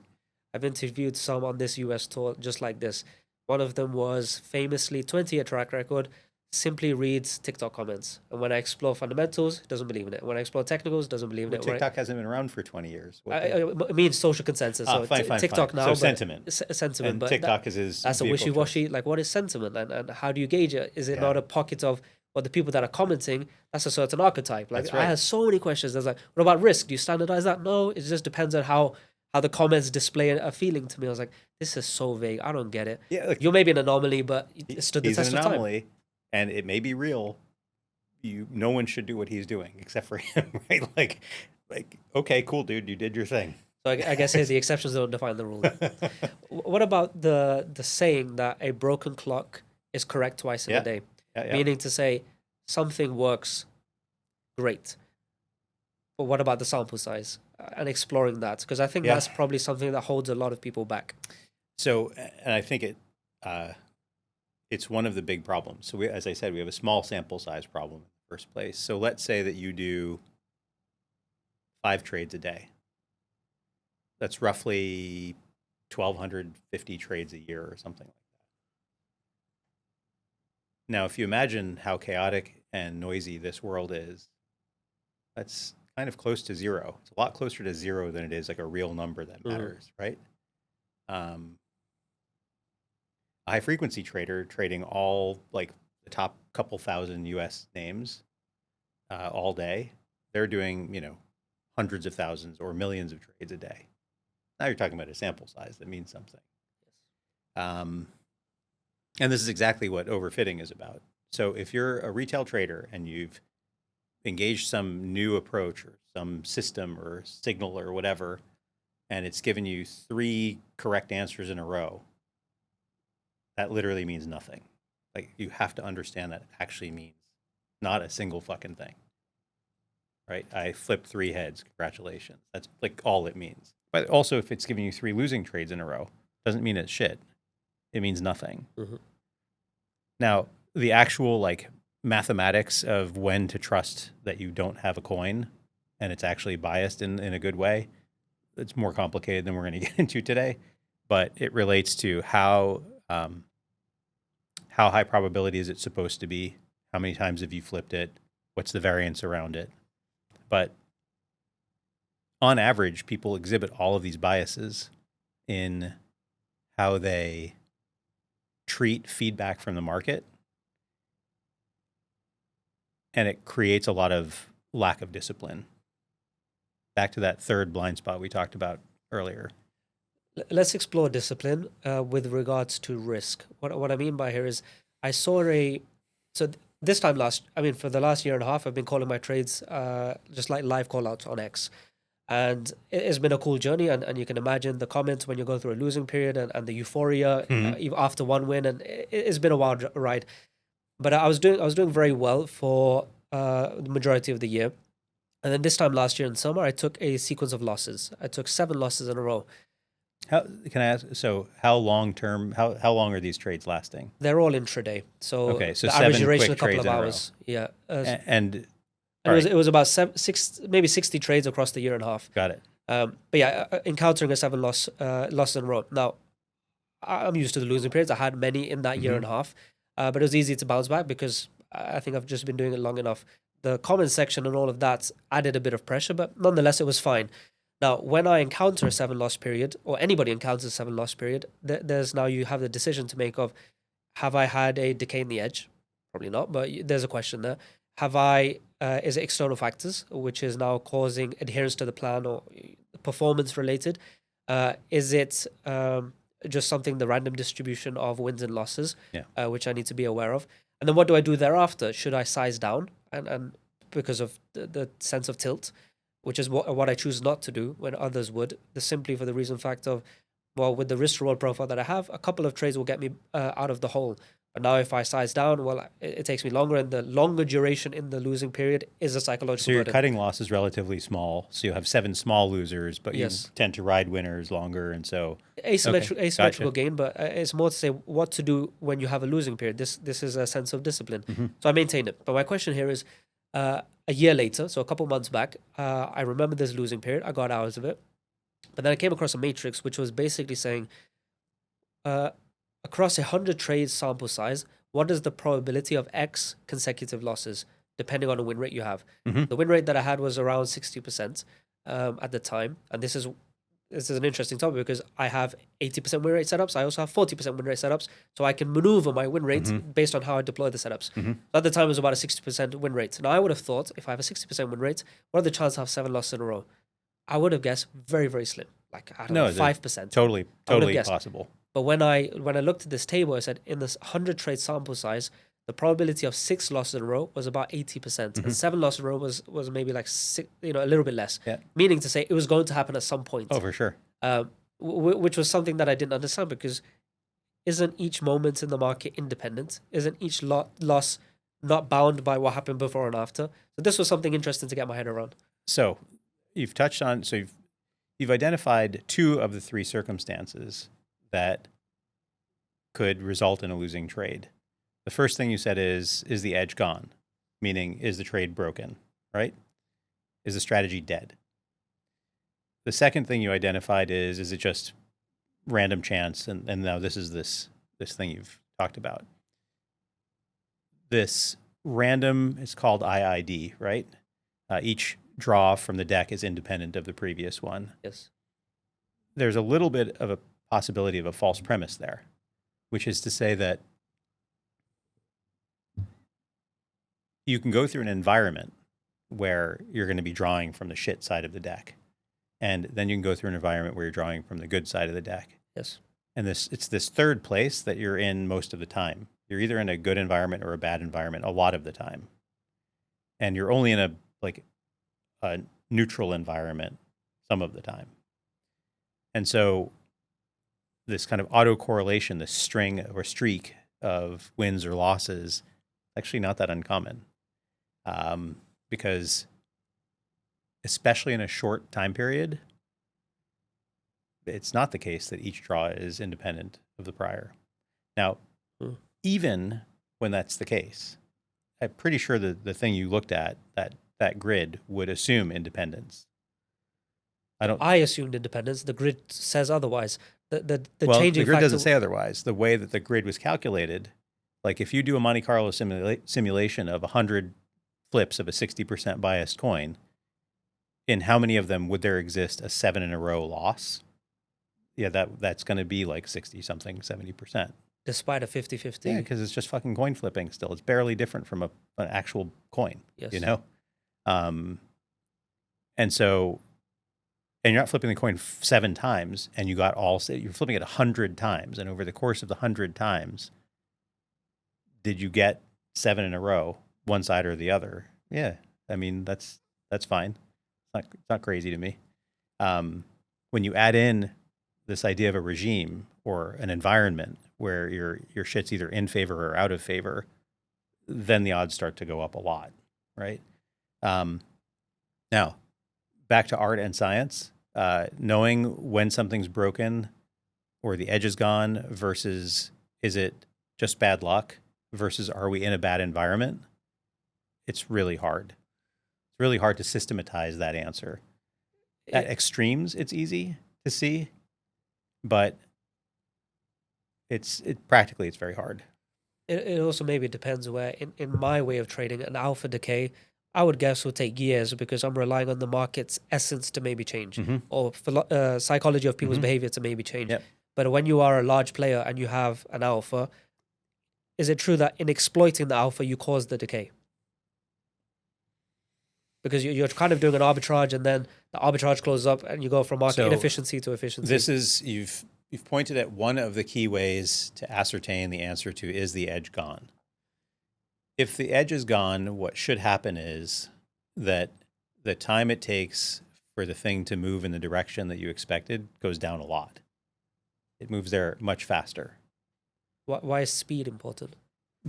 I've interviewed some on this US tour just like this. One of them was famously 20-year track record, simply reads TikTok comments. And when I explore fundamentals, doesn't believe in it. When I explore technicals, doesn't believe in Well, it. TikTok hasn't been around for 20 years. I mean social consensus. So fine. TikTok now, So but sentiment. Sentiment, And but TikTok is his that's a vehicle choice. wishy-washy. Like, what is sentiment, and how do you gauge it? Is it Yeah. not a pocket of the people that are commenting? That's a certain archetype. Like, That's right. I have so many questions. There's like, what about risk? Do you standardize that? No, it just depends on how the comments display a feeling to me. I was like, this is so vague. I don't get it. Yeah, look, You're maybe an anomaly, but it stood the he's an test of time. anomaly, and it may be real. No one should do what he's doing except for him, right? Like, okay, cool, dude, you did your thing. So I guess here the exceptions don't define the rule. What about the saying that a broken clock is correct twice in a day? Yeah. Meaning to say something works great. But what about the sample size and exploring that? Because I think that's probably something that holds a lot of people back. So, and I think it's one of the big problems. So, as I said, we have a small sample size problem in the first place. So, let's say that you do 5 trades a day. That's roughly 1,250 trades a year or something like that. Now, if you imagine how chaotic and noisy this world is, that's kind of close to zero. It's a lot closer to zero than it is like a real number that matters, right? A high frequency trader trading all like the top couple thousand US names all day, they're doing, hundreds of thousands or millions of trades a day. Now you're talking about a sample size that means something. And this is exactly what overfitting is about. So if you're a retail trader and you've engaged some new approach or some system or signal or whatever, and it's given you 3 correct answers in a row, that literally means nothing. Like, you have to understand that actually means not a single fucking thing, right? I flipped 3 heads. Congratulations. That's like all it means. But also, if it's giving you 3 losing trades in a row, doesn't mean it's shit. It means nothing. Mm-hmm. Now, the actual like mathematics of when to trust that you don't have a coin and it's actually biased in a good way, it's more complicated than we're going to get into today. But it relates to how high probability is it supposed to be? How many times have you flipped it? What's the variance around it? But on average, people exhibit all of these biases in how they treat feedback from the market, and it creates a lot of lack of discipline. Back to that third blind spot we talked about earlier. Let's explore discipline with regards to risk. What I mean by here is I saw this time for the last year and a half, I've been calling my trades just like live call outs on X. And it's been a cool journey. And you can imagine the comments when you go through a losing period and the euphoria even after one win. And it's been a wild ride. But I was doing very well for the majority of the year. And then this time last year in summer, I took a sequence of losses. I took 7 losses in a row. How can I ask? So, how long term? How long are these trades lasting? They're all intraday. So okay, so the 7 average duration quick a couple trades of in a row. hours. Yeah, And it was about maybe 60 trades across the year and a half. got it. But yeah, encountering a 7 loss in a row. Now, I'm used to the losing periods. I had many in that year and a half, but it was easy to bounce back because I think I've just been doing it long enough. The comment section and all of that added a bit of pressure, but nonetheless, it was fine. Now, when I encounter a 7 loss period, or anybody encounters a 7 loss period, you have the decision to make of, have I had a decay in the edge? Probably not, but there's a question there. Is it external factors, which is now causing adherence to the plan or performance related? Is it just something, the random distribution of wins and losses, which I need to be aware of? And then what do I do thereafter? Should I size down and because of the sense of tilt, which is what I choose not to do when others would, simply for the reason fact of, well, with the risk reward profile that I have, a couple of trades will get me out of the hole. But now if I size down, well, it takes me longer, and the longer duration in the losing period is a psychological So your burden. cutting loss is relatively small. So you have 7 small losers, but you tend to ride winners longer, and so asymmetrical gain. But it's more to say what to do when you have a losing period. This is a sense of discipline. So I maintain it. But my question here is, a year later, so a couple months back, I remember this losing period. I got hours of it, but then I came across a matrix which was basically saying, across 100 trades sample size, what is the probability of X consecutive losses, depending on the win rate you have? The win rate that I had was around 60% at the time. And this is an interesting topic because I have 80% win rate setups. I also have 40% win rate setups. So I can maneuver my win rate based on how I deploy the setups. So at the time, it was about a 60% win rate. Now, I would have thought, if I have a 60% win rate, what are the chances I have 7 losses in a row? I would have guessed very, very slim. Like, I don't know, 5%. Totally possible. But when I looked at this table, I said in this 100 trade sample size, the probability of 6 losses in a row was about 80%, and 7 losses in a row was maybe like 6, a little bit less. Yeah. Meaning to say it was going to happen at some point. Oh, for sure. Which was something that I didn't understand, because isn't each moment in the market independent? Isn't each loss not bound by what happened before and after? So this was something interesting to get my head around. So you've touched on, you've identified 2 of the 3 circumstances that could result in a losing trade. The first thing you said is the edge gone? Meaning, is the trade broken, right? Is the strategy dead? The second thing you identified is it just random chance? And now this is this thing you've talked about. This random is called IID, right? Each draw from the deck is independent of the previous one. Yes. There's a little bit of a possibility of a false premise there, which is to say that you can go through an environment where you're going to be drawing from the shit side of the deck, and then you can go through an environment where you're drawing from the good side of the deck. Yes. And it's this third place that you're in most of the time. You're either in a good environment or a bad environment a lot of the time. And you're only in a neutral environment some of the time. And so this kind of autocorrelation, this string or streak of wins or losses, actually not that uncommon. Because especially in a short time period, it's not the case that each draw is independent of the prior. Now, even when that's the case, I'm pretty sure that the thing you looked at, that grid, would assume independence. I assumed independence. The grid says otherwise. The changing grid doesn't say otherwise. The way that the grid was calculated, like if you do a Monte Carlo simulation of 100 flips of a 60% biased coin, in how many of them would there exist a 7 in a row loss? Yeah, that's going to be like 60 something, 70%. Despite a 50-50. Yeah, because it's just fucking coin flipping still. It's barely different from an actual coin, Yes. you know? And so, and you're not flipping the coin 7 times, and you're flipping it 100 times. And over the course of the 100 times, did you get 7 in a row, one side or the other? Yeah. I mean, that's fine. It's not crazy to me. When you add in this idea of a regime or an environment where your shit's either in favor or out of favor, then the odds start to go up a lot, right? Now, back to art and science, knowing when something's broken or the edge is gone versus is it just bad luck versus are we in a bad environment, it's really hard. It's really hard to systematize that answer. At extremes, it's easy to see, but practically it's very hard. It also maybe depends where, in my way of trading, an alpha decay, I would guess will take years because I'm relying on the market's essence to maybe change or psychology of people's behavior to maybe change. Yep. But when you are a large player and you have an alpha, is it true that in exploiting the alpha, you cause the decay? Because you're kind of doing an arbitrage and then the arbitrage closes up and you go from market inefficiency to efficiency. This is, you've pointed at one of the key ways to ascertain the answer to is the edge gone. If the edge is gone, what should happen is that the time it takes for the thing to move in the direction that you expected goes down a lot. It moves there much faster. Why is speed important?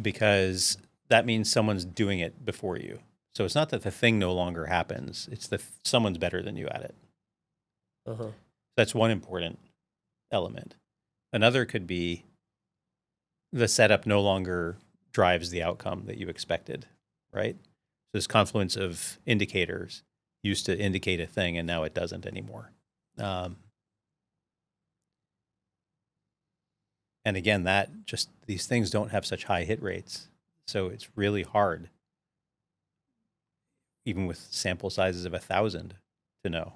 Because that means someone's doing it before you. So it's not that the thing no longer happens. It's someone's better than you at it. That's one important element. Another could be the setup no longer drives the outcome that you expected, right? So this confluence of indicators used to indicate a thing and now it doesn't anymore. And again, these things don't have such high hit rates. So it's really hard, even with sample sizes of 1,000, to know.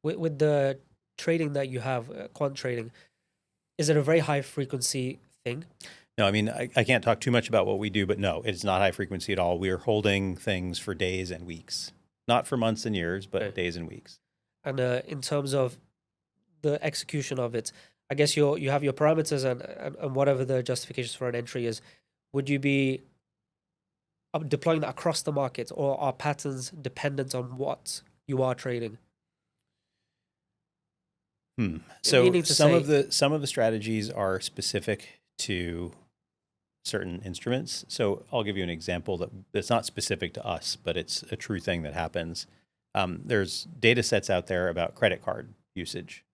With the trading that you have, quant trading, is it a very high frequency thing? No, I mean, I can't talk too much about what we do, but no, it's not high frequency at all. We are holding things for days and weeks, not for months and years, but days and weeks. And in terms of the execution of it, I guess you have your parameters and whatever the justifications for an entry is. Would you be deploying that across the market, or are patterns dependent on what you are trading? So some of the strategies are specific to certain instruments. So I'll give you an example that's not specific to us, but it's a true thing that happens. There's data sets out there about credit card usage,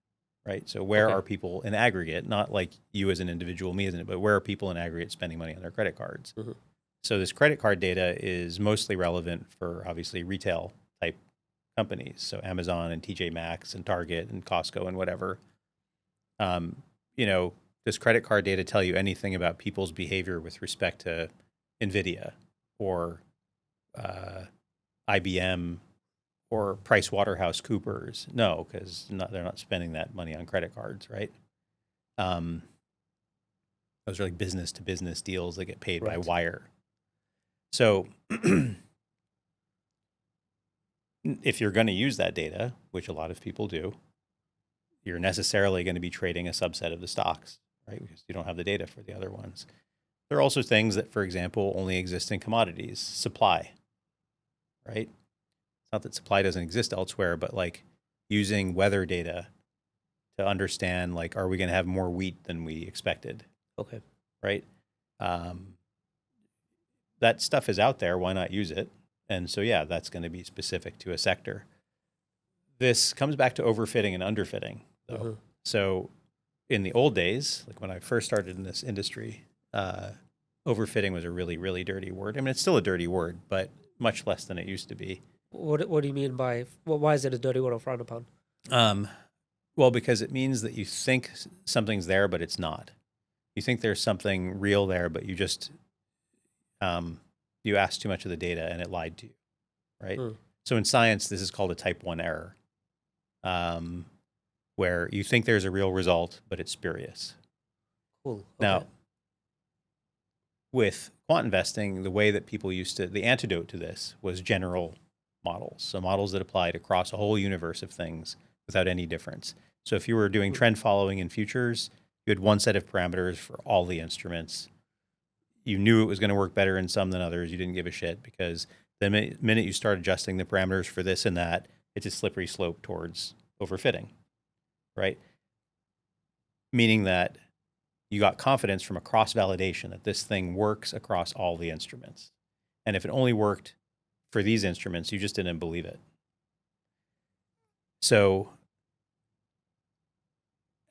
right? So where are people in aggregate, not like you as an individual, me as an, but where are people in aggregate spending money on their credit cards? So this credit card data is mostly relevant for obviously retail type companies. So Amazon and TJ Maxx and Target and Costco and whatever. Does credit card data tell you anything about people's behavior with respect to NVIDIA or IBM or PricewaterhouseCoopers? No, because they're not spending that money on credit cards, right? Those are like business to business deals that get paid by wire. So if you're going to use that data, which a lot of people do, you're necessarily going to be trading a subset of the stocks, right? Because you don't have the data for the other ones. There are also things that, for example, only exist in commodities, supply, right? It's not that supply doesn't exist elsewhere, but like using weather data to understand, like, are we going to have more wheat than we expected? Okay. Right? That stuff is out there. Why not use it? And so, yeah, that's going to be specific to a sector. This comes back to overfitting and underfitting, though. So in the old days, like when I first started in this industry, overfitting was a really, really dirty word. I mean, it's still a dirty word, but much less than it used to be. What do you mean by, why is it a dirty word or frowned upon? Well, because it means that you think something's there, but it's not. You think there's something real there, but you just, you asked too much of the data and it lied to you, right? So in science, this is called a type 1 error, where you think there's a real result, but it's spurious. Cool. Okay. Now, with quant investing, the way that people the antidote to this was general models. So models that applied across a whole universe of things without any difference. So if you were doing trend following in futures, you had one set of parameters for all the instruments. You knew it was going to work better in some than others. You didn't give a shit, because the minute you start adjusting the parameters for this and that, it's a slippery slope towards overfitting, right? Meaning that you got confidence from a cross-validation that this thing works across all the instruments. And if it only worked for these instruments, you just didn't believe it. So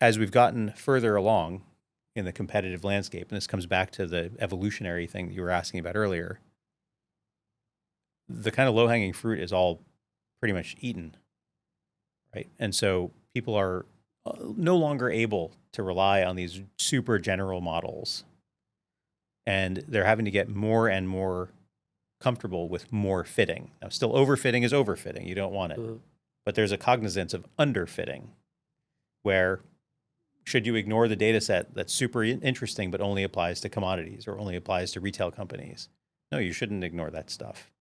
as we've gotten further along in the competitive landscape, and this comes back to the evolutionary thing that you were asking about earlier, the kind of low-hanging fruit is all pretty much eaten, right? And so people are no longer able to rely on these super general models, and they're having to get more and more comfortable with more fitting. Now, still, overfitting is overfitting. You don't want it. But there's a cognizance of underfitting, where should you ignore the data set that's super interesting but only applies to commodities or only applies to retail companies? No, you shouldn't ignore that stuff.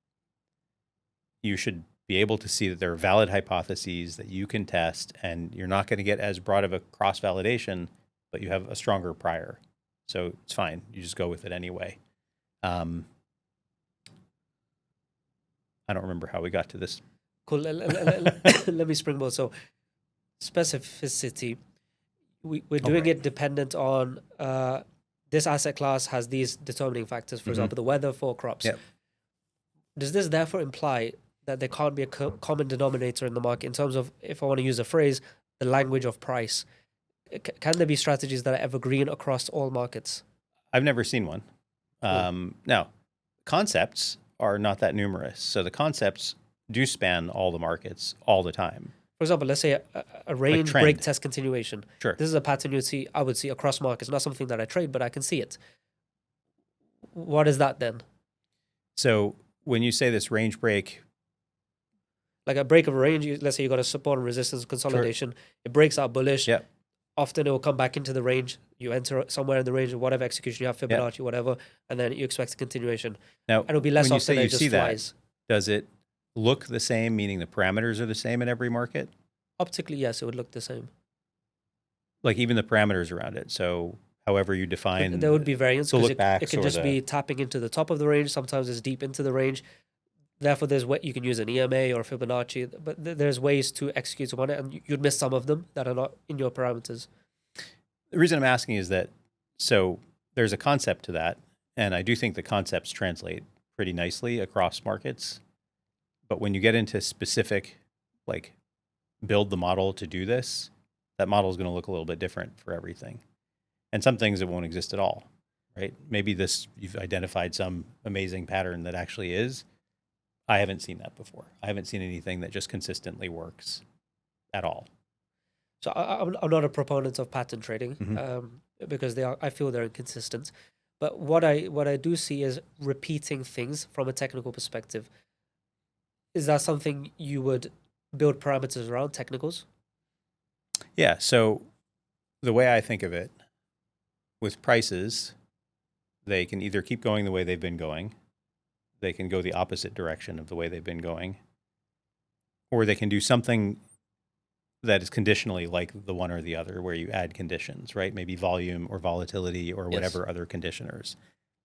You should be able to see that there are valid hypotheses that you can test, and you're not going to get as broad of a cross-validation, but you have a stronger prior. So it's fine. You just go with it anyway. I don't remember how we got to this. Cool. Let me springboard. So specificity, we're doing it dependent on this asset class has these determining factors, for example, the weather for crops. Yep. Does this therefore imply that there can't be a common denominator in the market in terms of, if I want to use a phrase, the language of price? Can there be strategies that are evergreen across all markets? I've never seen one. Now, concepts are not that numerous. So the concepts do span all the markets all the time. For example, let's say a range break test continuation. Sure. This is a pattern I would see across markets, not something that I trade, but I can see it. What is that then? So when you say this range break, like a break of a range, let's say you got a support and resistance consolidation, it breaks out bullish. Yep. Often it will come back into the range. You enter somewhere in the range of whatever execution you have, Fibonacci, whatever, and then you expect a continuation. Now, and it'll be less often than it just flies. Does it look the same, meaning the parameters are the same in every market? Optically, yes, it would look the same. Like even the parameters around it. So however you define, there would be variance, because it can just be be tapping into the top of the range. Sometimes it's deep into the range. Therefore, there's you can use an EMA or Fibonacci, but there's ways to execute on it, and you'd miss some of them that are not in your parameters. The reason I'm asking is that, so there's a concept to that, and I do think the concepts translate pretty nicely across markets. But when you get into specific, like build the model to do this, that model is going to look a little bit different for everything. And some things it won't exist at all, right? Maybe you've identified some amazing pattern that actually is. I haven't seen that before. I haven't seen anything that just consistently works at all. So I'm not a proponent of pattern trading, because I feel they're inconsistent. But what I do see is repeating things from a technical perspective. Is that something you would build parameters around, technicals? Yeah. So the way I think of it, with prices, they can either keep going the way they've been going, they can go the opposite direction of the way they've been going, or they can do something that is conditionally like the one or the other, where you add conditions, right? Maybe volume or volatility or whatever other conditioners.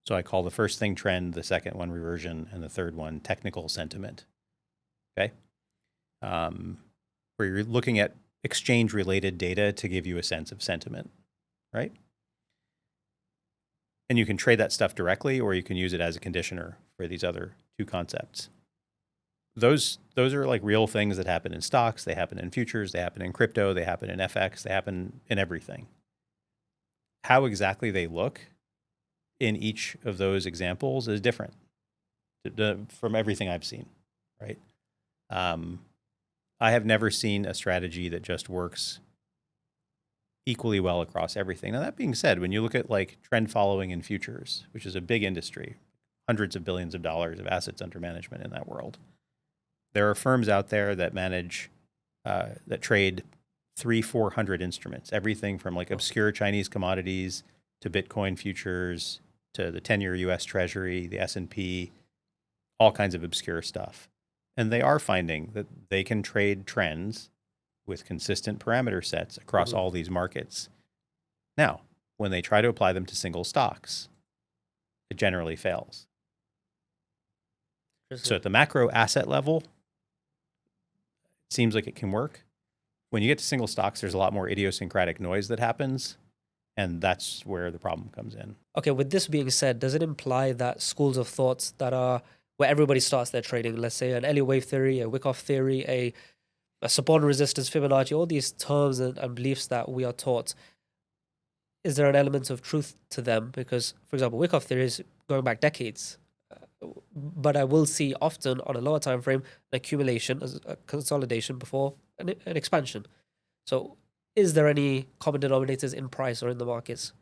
So I call the first thing trend, the second one reversion, and the third one technical sentiment. Okay? Where you're looking at exchange-related data to give you a sense of sentiment, right? And you can trade that stuff directly, or you can use it as a conditioner for these other two concepts. Those are like real things that happen in stocks, they happen in futures, they happen in crypto, they happen in FX, they happen in everything. How exactly they look in each of those examples is different from everything I've seen, right? I have never seen a strategy that just works equally well across everything. Now, that being said, when you look at like trend following in futures, which is a big industry, hundreds of billions of dollars of assets under management in that world, There are firms out there that manage, that trade 400 instruments, everything from like obscure Chinese commodities to Bitcoin futures to the 10-year US Treasury, the S&P, all kinds of obscure stuff. And they are finding that they can trade trends with consistent parameter sets across all these markets. Now, when they try to apply them to single stocks, it generally fails. So at the macro asset level, it seems like it can work. When you get to single stocks, there's a lot more idiosyncratic noise that happens, and that's where the problem comes in. Okay, with this being said, does it imply that schools of thoughts that are where everybody starts their trading, let's say an Elliott wave theory, a Wyckoff theory, a support and resistance, Fibonacci, all these terms and beliefs that we are taught, is there an element of truth to them? Because, for example, Wyckoff theory is going back decades, but I will see often on a lower time frame an accumulation, a consolidation before an expansion. So, is there any common denominators in price or in the markets?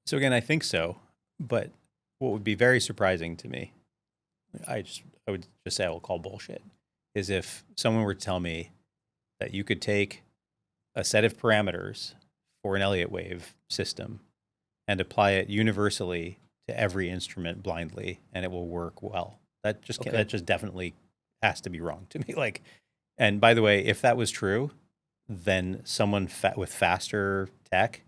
So again, I think so, but what would be very surprising to me, I would just say I will call bullshit, is if someone were to tell me that you could take a set of parameters for an Elliott wave system and apply it universally to every instrument blindly and it will work well. That just that just definitely has to be wrong to me. Like, and by the way, if that was true, then someone with faster tech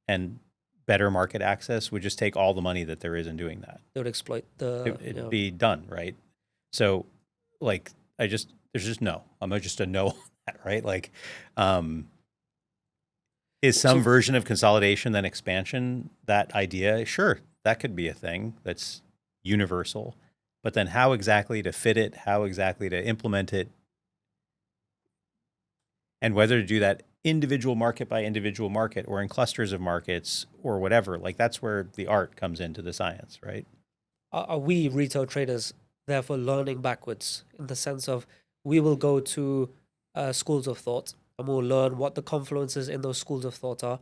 and better market access would just take all the money that there is in doing that. They would exploit the. It'd be done, right? So, like, there's just no. I'm just a no on that, right? Like, is some version of consolidation then expansion that idea? Sure, that could be a thing that's universal. But then how exactly to fit it, how exactly to implement it, and whether to do that individual market by individual market or in clusters of markets or whatever, like that's where the art comes into the science, right? Are we retail traders therefore learning backwards in the sense of we will go to schools of thought and we'll learn what the confluences in those schools of thought are.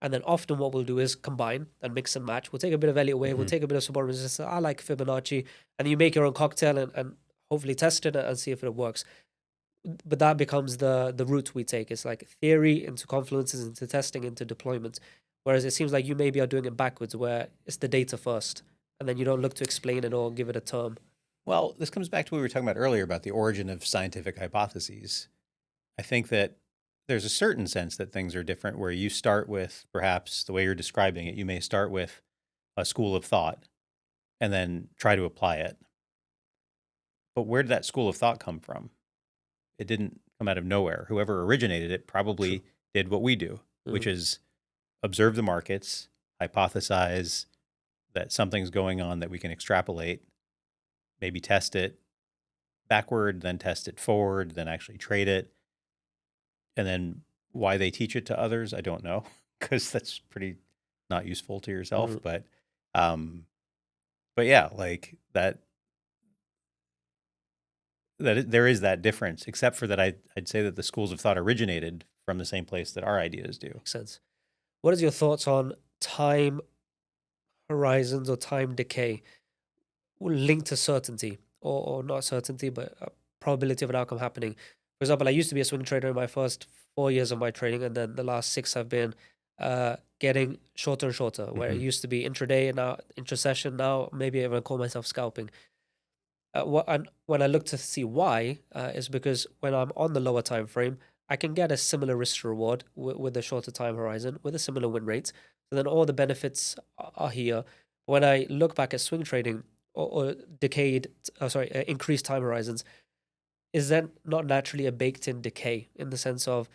And then often what we'll do is combine and mix and match. We'll take a bit of Elliott wave, we'll take a bit of support resistance. I like Fibonacci. And you make your own cocktail and hopefully test it and see if it works. But that becomes the route we take. It's like theory into confluences, into testing, into deployment. Whereas it seems like you maybe are doing it backwards, where it's the data first, and then you don't look to explain it or give it a term. Well, this comes back to what we were talking about earlier about the origin of scientific hypotheses. I think that there's a certain sense that things are different where you start with, perhaps the way you're describing it, you may start with a school of thought and then try to apply it. But where did that school of thought come from? It didn't come out of nowhere. Whoever originated it probably did what we do, which is observe the markets, hypothesize that something's going on that we can extrapolate, maybe test it backward, then test it forward, then actually trade it. And then why they teach it to others, I don't know, because that's pretty not useful to yourself. But yeah, like that there is that difference, except for that I'd say that the schools of thought originated from the same place that our ideas do. Makes sense. What is your thoughts on time horizons or time decay linked to certainty or not certainty, but a probability of an outcome happening? For example, I used to be a swing trader in my first 4 years of my trading, and then the last 6 have been getting shorter and shorter, where it used to be intraday and now intrasession. Now maybe I even call myself scalping. When I look to see why, is because when I'm on the lower time frame, I can get a similar risk to reward with a shorter time horizon, with a similar win rate. So then all the benefits are here. When I look back at swing trading or increased time horizons, is that not naturally a baked-in decay in the sense of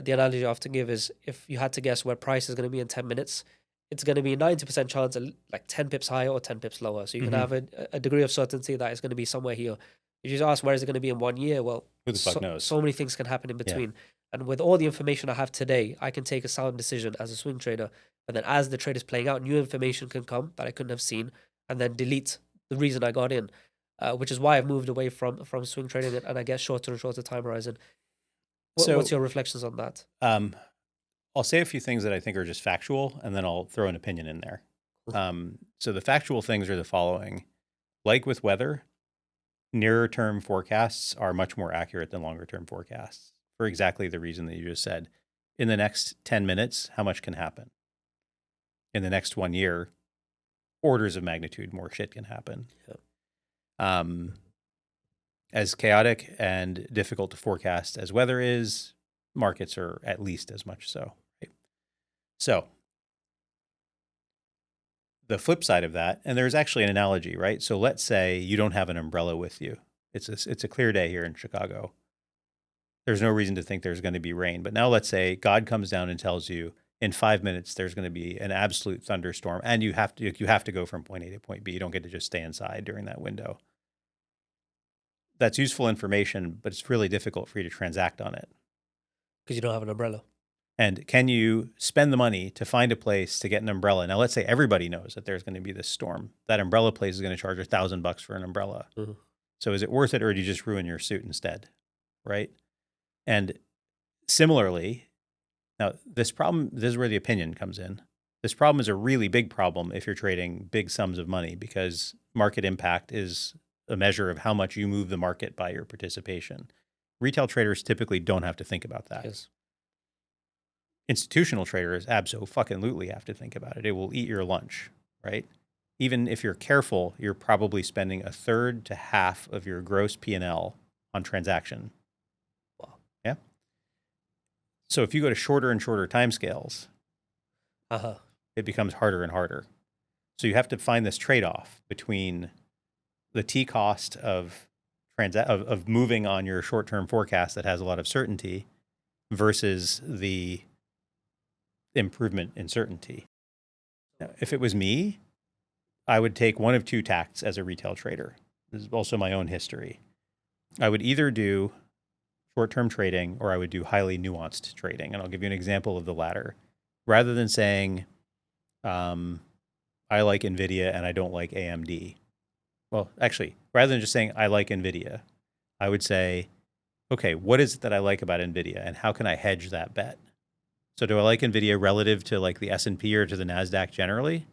the analogy I often give is if you had to guess where price is going to be in 10 minutes, it's going to be 90% chance like 10 pips higher or 10 pips lower. So you can have a degree of certainty that it's going to be somewhere here. If you just ask where is it going to be in 1 year, well, who the fuck knows? So many things can happen in between. Yeah. And with all the information I have today, I can take a sound decision as a swing trader. But then as the trade is playing out, new information can come that I couldn't have seen and then delete the reason I got in, which is why I've moved away from swing trading and I get shorter and shorter time horizon. What's your reflections on that? I'll say a few things that I think are just factual, and then I'll throw an opinion in there. So the factual things are the following. Like with weather, nearer term forecasts are much more accurate than longer term forecasts for exactly the reason that you just said. In the next 10 minutes, how much can happen? In the next 1 year, orders of magnitude more shit can happen. Yeah. As chaotic and difficult to forecast as weather is, markets are at least as much so. Right? So the flip side of that, and there's actually an analogy, right? So let's say you don't have an umbrella with you. It's a clear day here in Chicago. There's no reason to think there's going to be rain. But now let's say God comes down and tells you in 5 minutes there's going to be an absolute thunderstorm, and you have to go from point A to point B. You don't get to just stay inside during that window. That's useful information, but it's really difficult for you to transact on it. Because you don't have an umbrella. And can you spend the money to find a place to get an umbrella? Now, let's say everybody knows that there's going to be this storm. That umbrella place is going to charge $1,000 for an umbrella. Mm-hmm. So is it worth it, or do you just ruin your suit instead? Right? And similarly, now this is where the opinion comes in. This problem is a really big problem if you're trading big sums of money, because market impact is a measure of how much you move the market by your participation. Retail traders typically don't have to think about that. Yes. Institutional traders absolutely have to think about it. It will eat your lunch, right? Even if you're careful, you're probably spending a third to half of your gross P&L on transaction. Wow. Yeah. So if you go to shorter and shorter timescales, it becomes harder and harder. So you have to find this trade-off between the T cost of moving on your short-term forecast that has a lot of certainty versus the improvement in certainty. Now, if it was me, I would take one of two tacts as a retail trader. This is also my own history. I would either do short-term trading or I would do highly nuanced trading. And I'll give you an example of the latter. Rather than saying, I like NVIDIA and I don't like AMD. Well, actually, rather than just saying I like NVIDIA, I would say, okay, what is it that I like about NVIDIA and how can I hedge that bet? So do I like NVIDIA relative to like the S&P or to the NASDAQ generally?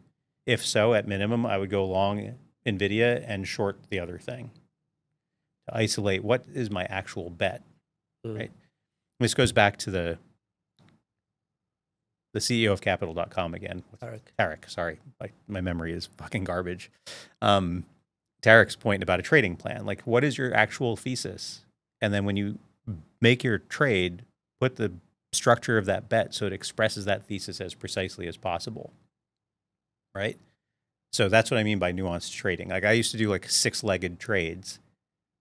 If so, at minimum, I would go long NVIDIA and short the other thing to isolate what is my actual bet, right? This goes back to the CEO of Capital.com again. Tarek, sorry. My memory is fucking garbage. Tarek's point about a trading plan. Like, what is your actual thesis? And then when you make your trade, put the structure of that bet so it expresses that thesis as precisely as possible, right? So that's what I mean by nuanced trading. Like I used to do like 6-legged trades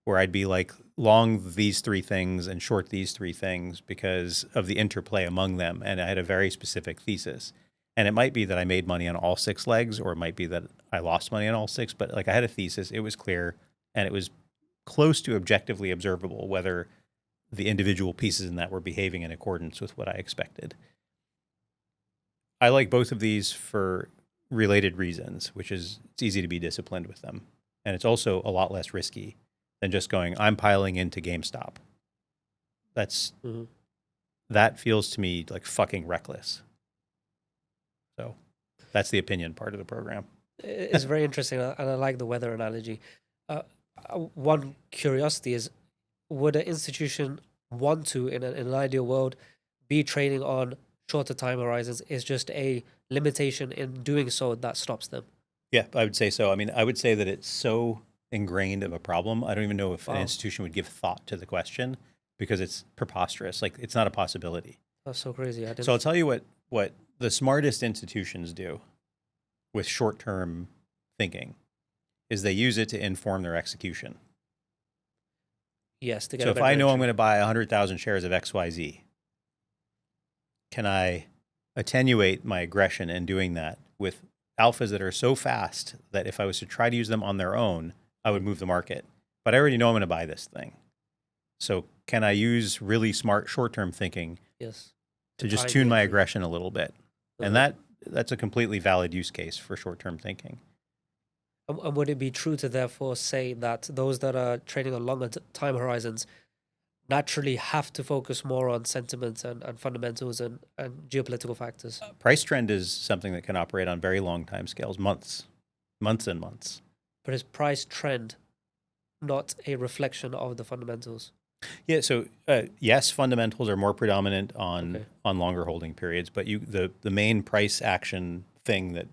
where I'd be like long these 3 things and short these 3 things because of the interplay among them. And I had a very specific thesis. And it might be that I made money on all 6 legs, or it might be that I lost money on all 6, but like I had a thesis, it was clear, and it was close to objectively observable whether the individual pieces in that were behaving in accordance with what I expected. I like both of these for related reasons, which is it's easy to be disciplined with them. And it's also a lot less risky than just going, I'm piling into GameStop. That feels to me like fucking reckless. So that's the opinion part of the program. It's very interesting, and I like the weather analogy. One curiosity is, would an institution want to, in an ideal world, be trading on shorter time horizons? Is just a limitation in doing so that stops them? Yeah, I would say so. I mean, I would say that it's so ingrained of a problem. I don't even know if an institution would give thought to the question because it's preposterous. Like, it's not a possibility. That's so crazy. So I'll tell you what the smartest institutions do with short-term thinking is they use it to inform their execution. Yes. So if I know I'm going to buy 100,000 shares of XYZ, can I attenuate my aggression in doing that with alphas that are so fast that if I was to try to use them on their own, I would move the market? But I already know I'm going to buy this thing. So can I use really smart short-term thinking to just tune my aggression a little bit? And that's a completely valid use case for short-term thinking. And would it be true to therefore say that those that are trading on longer time horizons naturally have to focus more on sentiments and fundamentals and geopolitical factors? Price trend is something that can operate on very long time scales, months and months. But is price trend not a reflection of the fundamentals? Yeah. So yes, fundamentals are more predominant on Okay. longer holding periods, but the main price action thing that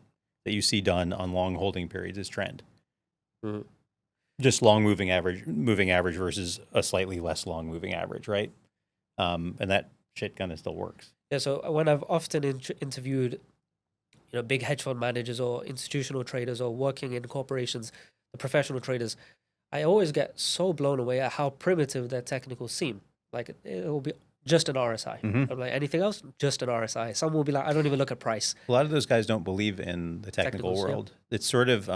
you see done on long holding periods is trend. Mhm. Just long moving average versus a slightly less long moving average, right? And that shit kind of still works. Yeah. So when I've often interviewed, big hedge fund managers or institutional traders or working in corporations, the professional traders, I always get so blown away at how primitive their technicals seem. Like it will be just an RSI. Mm-hmm. I'm like, anything else? Just an RSI. Some will be like, I don't even look at price. A lot of those guys don't believe in the technical Technicals, yeah. world. It's sort of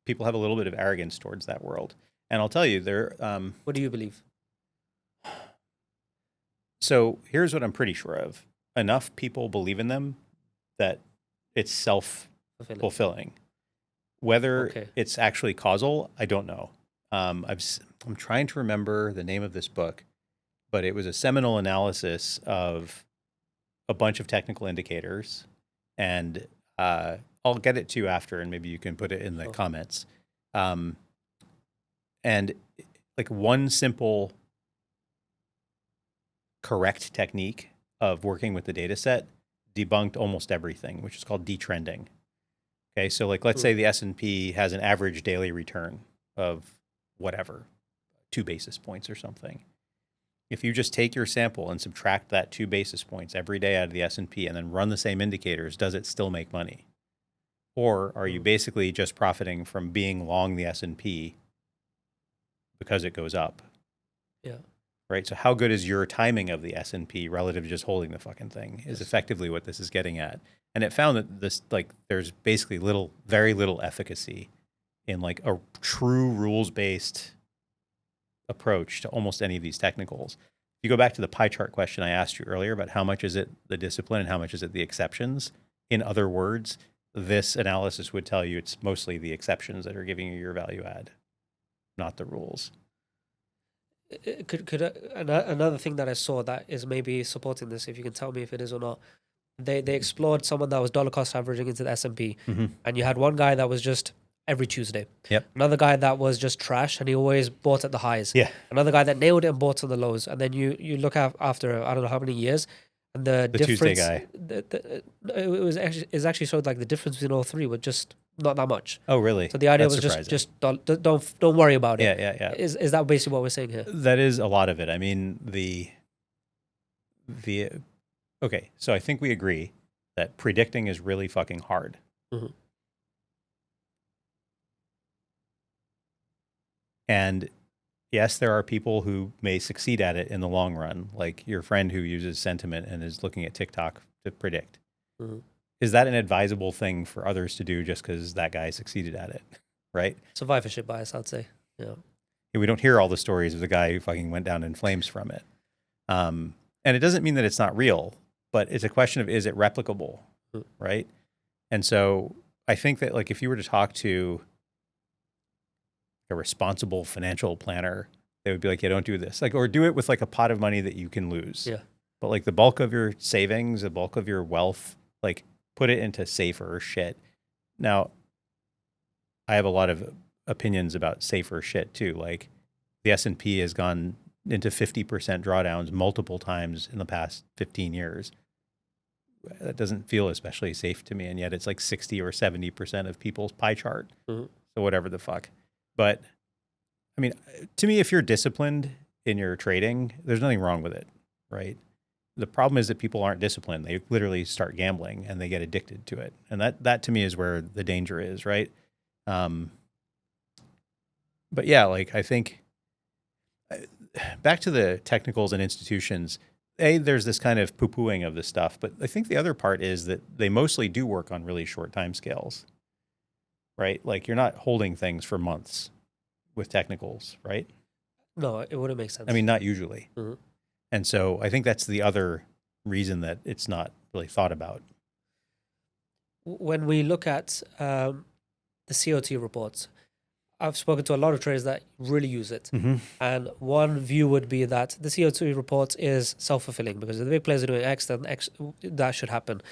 people have a little bit of arrogance towards that world, and I'll tell you, What do you believe? So here's what I'm pretty sure of: enough people believe in them that it's Fulfilling. self-fulfilling. Whether Okay. it's actually causal, I don't know. I'm trying to remember the name of this book, but it was a seminal analysis of a bunch of technical indicators, and I'll get it to you after, and maybe you can put it in the Sure. comments. And like one simple correct technique of working with the data set debunked almost everything, which is called detrending. Okay, so like let's say the S&P has an average daily return of whatever, 2 basis points or something. If you just take your sample and subtract that 2 basis points every day out of the S&P and then run the same indicators, does it still make money? Or are you basically just profiting from being long the S&P because it goes up? Yeah. Right? So how good is your timing of the S&P relative to just holding the fucking thing is effectively what this is getting at. And it found that this, like, there's basically very little efficacy in like a true rules-based approach to almost any of these technicals. If you go back to the pie chart question I asked you earlier about how much is it the discipline and how much is it the exceptions, in other words, this analysis would tell you it's mostly the exceptions that are giving you your value add, not the rules. Another thing that I saw that is maybe supporting this, if you can tell me if it is or not, they explored someone that was dollar cost averaging into the S&P, and you had one guy that was just every Tuesday. Yep. Another guy that was just trash and he always bought at the highs. Yeah. Another guy that nailed it and bought on the lows. And then you look after I don't know how many years, and the Tuesday difference guy. it actually showed like the difference between all three was just not that much. Oh, really? So the idea That's was surprising. just don't worry about it. Yeah. Is that basically what we're saying here? That is a lot of it. I mean, okay, so I think we agree that predicting is really fucking hard. Mhm. And yes, there are people who may succeed at it in the long run, like your friend who uses sentiment and is looking at TikTok to predict. Mhm. Is that an advisable thing for others to do just because that guy succeeded at it? Right? Survivorship bias, I'd say. Yeah. We don't hear all the stories of the guy who fucking went down in flames from it. And it doesn't mean that it's not real, but it's a question of, is it replicable? Right? And so I think that, like, if you were to talk to a responsible financial planner, they would be like, yeah, don't do this. Like, or do it with like a pot of money that you can lose. Yeah. But like the bulk of your savings, the bulk of your wealth, like put it into safer shit. Now, I have a lot of opinions about safer shit too. Like the S&P has gone into 50% drawdowns multiple times in the past 15 years. That doesn't feel especially safe to me. And yet it's like 60 or 70% of people's pie chart. Mhm. So whatever the fuck. But I mean, to me, if you're disciplined in your trading, there's nothing wrong with it, right? The problem is that people aren't disciplined. They literally start gambling and they get addicted to it. And that to me is where the danger is, right? But yeah, like I think back to the technicals and institutions, there's this kind of poo-pooing of this stuff, but I think the other part is that they mostly do work on really short time scales, right? Like you're not holding things for months with technicals, right? No, it wouldn't make sense. I mean, not usually. Mhm. And so I think that's the other reason that it's not really thought about. When we look at the COT reports, I've spoken to a lot of traders that really use it. And one view would be that the CO2 report is self-fulfilling because if the big players are doing X, then X, that should happen.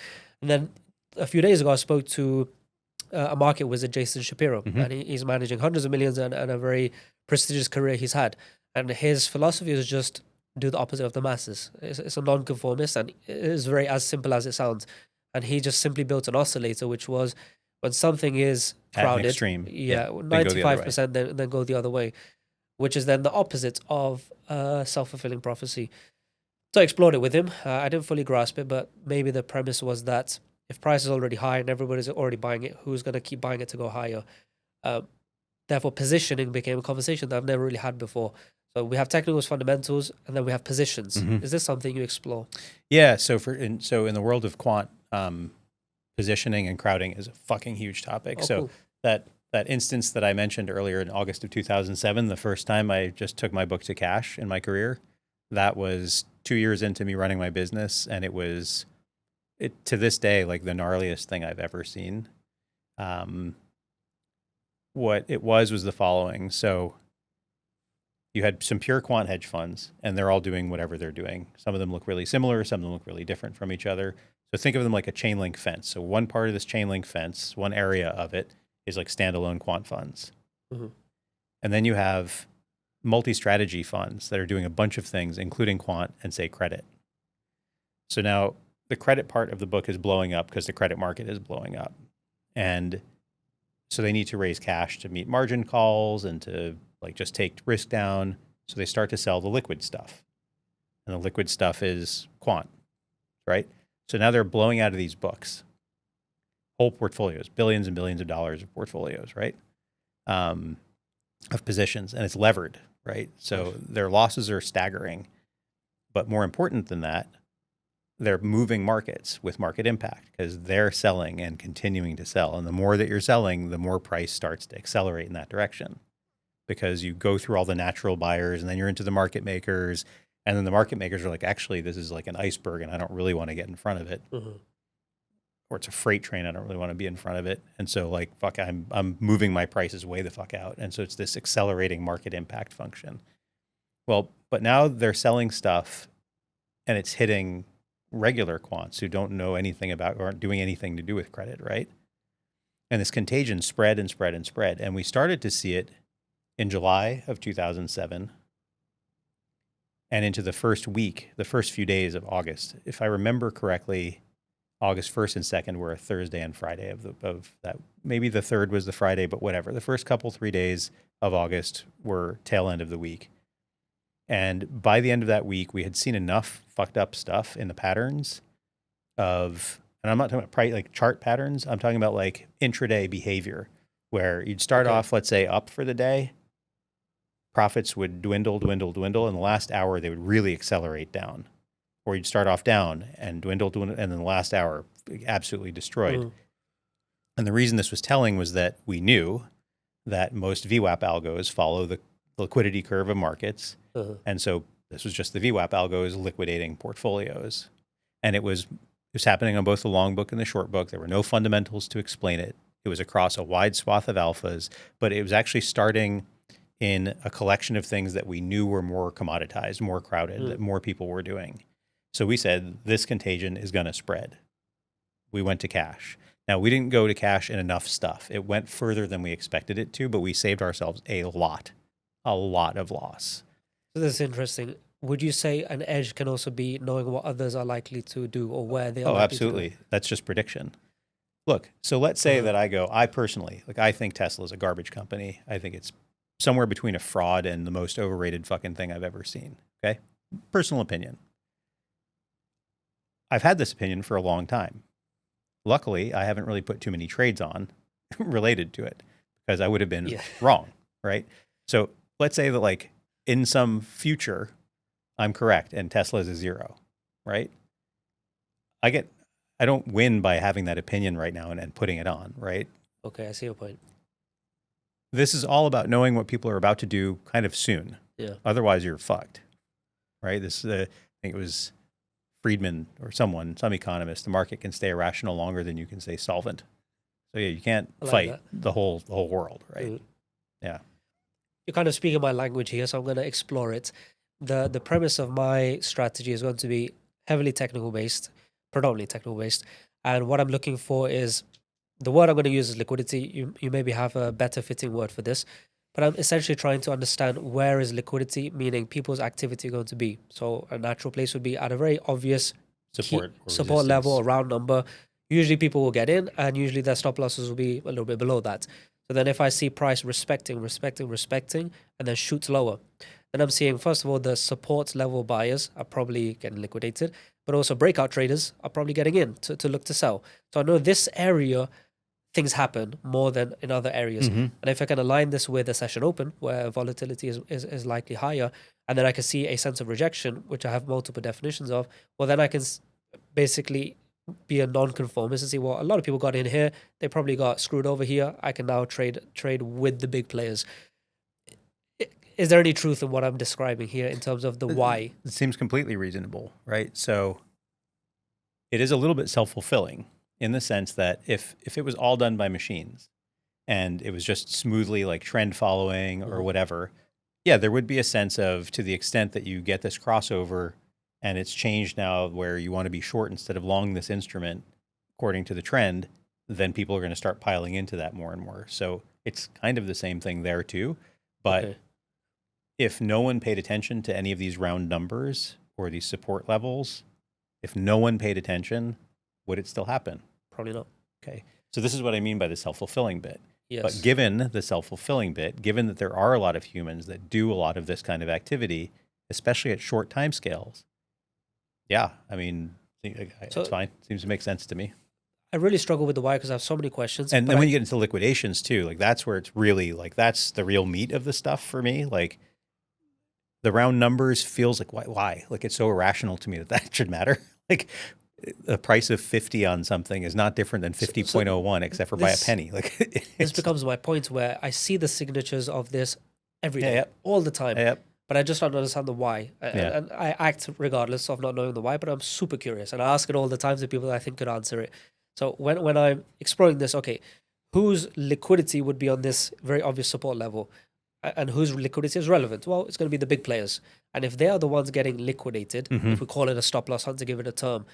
And then a few days ago, I spoke to a market wizard, Jason Shapiro, and he's managing hundreds of millions and a very prestigious career he's had. And his philosophy is just do the opposite of the masses. It's a non-conformist, and it is very as simple as it sounds. And he just simply built an oscillator, which was when something is At an crowded, extreme. yeah, Then go the other way. 95%, then go the other way, which is then the opposite of self-fulfilling prophecy. So I explored it with him. I didn't fully grasp it, but maybe the premise was that if price is already high and everybody's already buying it, who's going to keep buying it to go higher? Therefore, positioning became a conversation that I've never really had before. So we have technicals, fundamentals, and then we have positions. Is this something you explore? Yeah. So in the world of quant, positioning and crowding is a fucking huge topic. Cool. that instance that I mentioned earlier in August of 2007, the first time I just took my book to cash in my career, that was 2 years into me running my business, and it was to this day like the gnarliest thing I've ever seen. What it was the following. So you had some pure quant hedge funds, and they're all doing whatever they're doing. Some of them look really similar, some of them look really different from each other. So think of them like a chain link fence. So one part of this chain link fence, one area of it, is like standalone quant funds. And then you have multi-strategy funds that are doing a bunch of things, including quant and say credit. So now the credit part of the book is blowing up because the credit market is blowing up. And so they need to raise cash to meet margin calls and to like just take risk down. So they start to sell the liquid stuff. And the liquid stuff is quant, right? So now they're blowing out of these books, whole portfolios, billions and billions of dollars of portfolios, right? Of positions, and it's levered, right? So their losses are staggering. But more important than that, they're moving markets with market impact because they're selling and continuing to sell. And the more that you're selling, the more price starts to accelerate in that direction because you go through all the natural buyers and then you're into the market makers. And then the market makers are like, actually, this is like an iceberg and I don't really want to get in front of it. Or it's a freight train. I don't really want to be in front of it. And so like, fuck, I'm moving my prices way the fuck out. And so it's this accelerating market impact function. Well, but now they're selling stuff and it's hitting regular quants who don't know anything about or aren't doing anything to do with credit, right? And this contagion spread and spread and spread. And we started to see it in July of 2007 and into the first few days of August. If I remember correctly, August 1st and 2nd were a Thursday and Friday of that. Maybe the 3rd was the Friday, but whatever. The first 3 days of August were tail end of the week. And by the end of that week, we had seen enough fucked up stuff in the patterns of, and I'm not talking about like chart patterns. I'm talking about like intraday behavior where you'd start off, let's say, up for the day. Profits would dwindle. In the last hour, they would really accelerate down. Or you'd start off down and dwindle, and then the last hour absolutely destroyed. And the reason this was telling was that we knew that most VWAP algos follow the liquidity curve of markets. And so this was just the VWAP algos liquidating portfolios. And it was happening on both the long book and the short book. There were no fundamentals to explain it. It was across a wide swath of alphas, but it was actually starting in a collection of things that we knew were more commoditized, more crowded, that more people were doing. So we said, this contagion is going to spread. We went to cash. Now, we didn't go to cash in enough stuff. It went further than we expected it to, but we saved ourselves a lot of loss. So this is interesting. Would you say an edge can also be knowing what others are likely to do or where they are likely absolutely. to go? That's just prediction. Look, so let's say that I personally, I think Tesla is a garbage company. I think it's somewhere between a fraud and the most overrated fucking thing I've ever seen. Okay? Personal opinion. I've had this opinion for a long time. Luckily, I haven't really put too many trades on related to it because I would have been wrong, right? So let's say that like in some future, I'm correct and Tesla is a zero, right? I don't win by having that opinion right now and putting it on, right? Okay, I see your point. This is all about knowing what people are about to do kind of soon. Yeah. Otherwise, you're fucked, right? I think it was Friedman or some economist. The market can stay irrational longer than you can stay solvent. So yeah, you can't fight the whole world, right? Yeah. You're kind of speaking my language here, so I'm going to explore it. The premise of my strategy is going to be heavily technical based, predominantly technical based. And what I'm looking for is the word I'm going to use is liquidity. You maybe have a better fitting word for this, but I'm essentially trying to understand where is liquidity, meaning people's activity going to be. So a natural place would be at a very obvious Support or support level resistance. or round number. Usually people will get in, and usually their stop losses will be a little bit below that. So then if I see price respecting, and then shoots lower, then I'm seeing, first of all, the support level buyers are probably getting liquidated, but also breakout traders are probably getting in to look to sell. So I know this area, things happen more than in other areas. Mm-hmm. And if I can align this with a session open where volatility is likely higher, and then I can see a sense of rejection, which I have multiple definitions of, well, then I can basically be a non-conformist and see, well, a lot of people got in here, they probably got screwed over here. I can now trade with the big players. Is there any truth in what I'm describing here in terms of the why? It seems completely reasonable, right? So it is a little bit self-fulfilling in the sense that if it was all done by machines and it was just smoothly like trend following or whatever, yeah, there would be a sense of, to the extent that you get this crossover and it's changed now where you want to be short instead of long this instrument according to the trend, then people are going to start piling into that more and more. So it's kind of the same thing there too. But if no one paid attention to any of these round numbers or these support levels, if no one paid attention, would it still happen? Probably not. Okay. So this is what I mean by the self-fulfilling bit. Yes. But given the self-fulfilling bit, given that there are a lot of humans that do a lot of this kind of activity, especially at short time scales, yeah, I mean, it's fine. Seems to make sense to me. I really struggle with the why because I have so many questions. And then when you get into liquidations too, like that's where it's really like, that's the real meat of the stuff for me. Like the round numbers feels like, why? Like it's so irrational to me that should matter. Like the price of 50 on something is not different than 50.01 except for by a penny. Like this becomes my point where I see the signatures of this every day, all the time. But I just don't understand the why. And I act regardless of not knowing the why, but I'm super curious. And I ask it all the time to people that I think could answer it. So when I'm exploring this, okay, whose liquidity would be on this very obvious support level? And whose liquidity is relevant? Well, it's going to be the big players. And if they are the ones getting liquidated, if we call it a stop loss hunt to give it a term,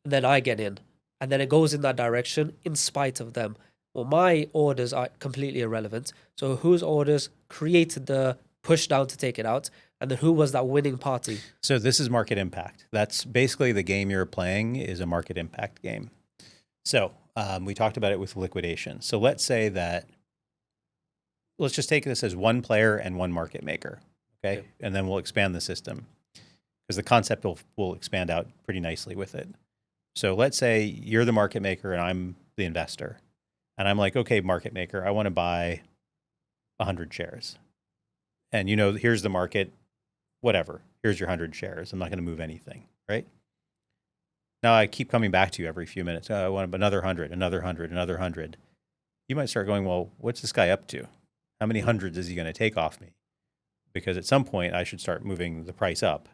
then I get in. And then it goes in that direction in spite of them. Well, my orders are completely irrelevant. So whose orders created the push down to take it out, and then who was that winning party? So this is market impact. That's basically the game you're playing is a market impact game. So we talked about it with liquidation. So let's say that, let's just take this as one player and one market maker, okay? And then we'll expand the system because the concept will expand out pretty nicely with it. So let's say you're the market maker and I'm the investor. And I'm like, okay, market maker, I want to buy 100 shares. And here's the market, whatever. Here's your 100 shares. I'm not going to move anything, right? Now I keep coming back to you every few minutes. I want another 100, another 100, another 100. You might start going, well, what's this guy up to? How many hundreds is he going to take off me? Because at some point I should start moving the price up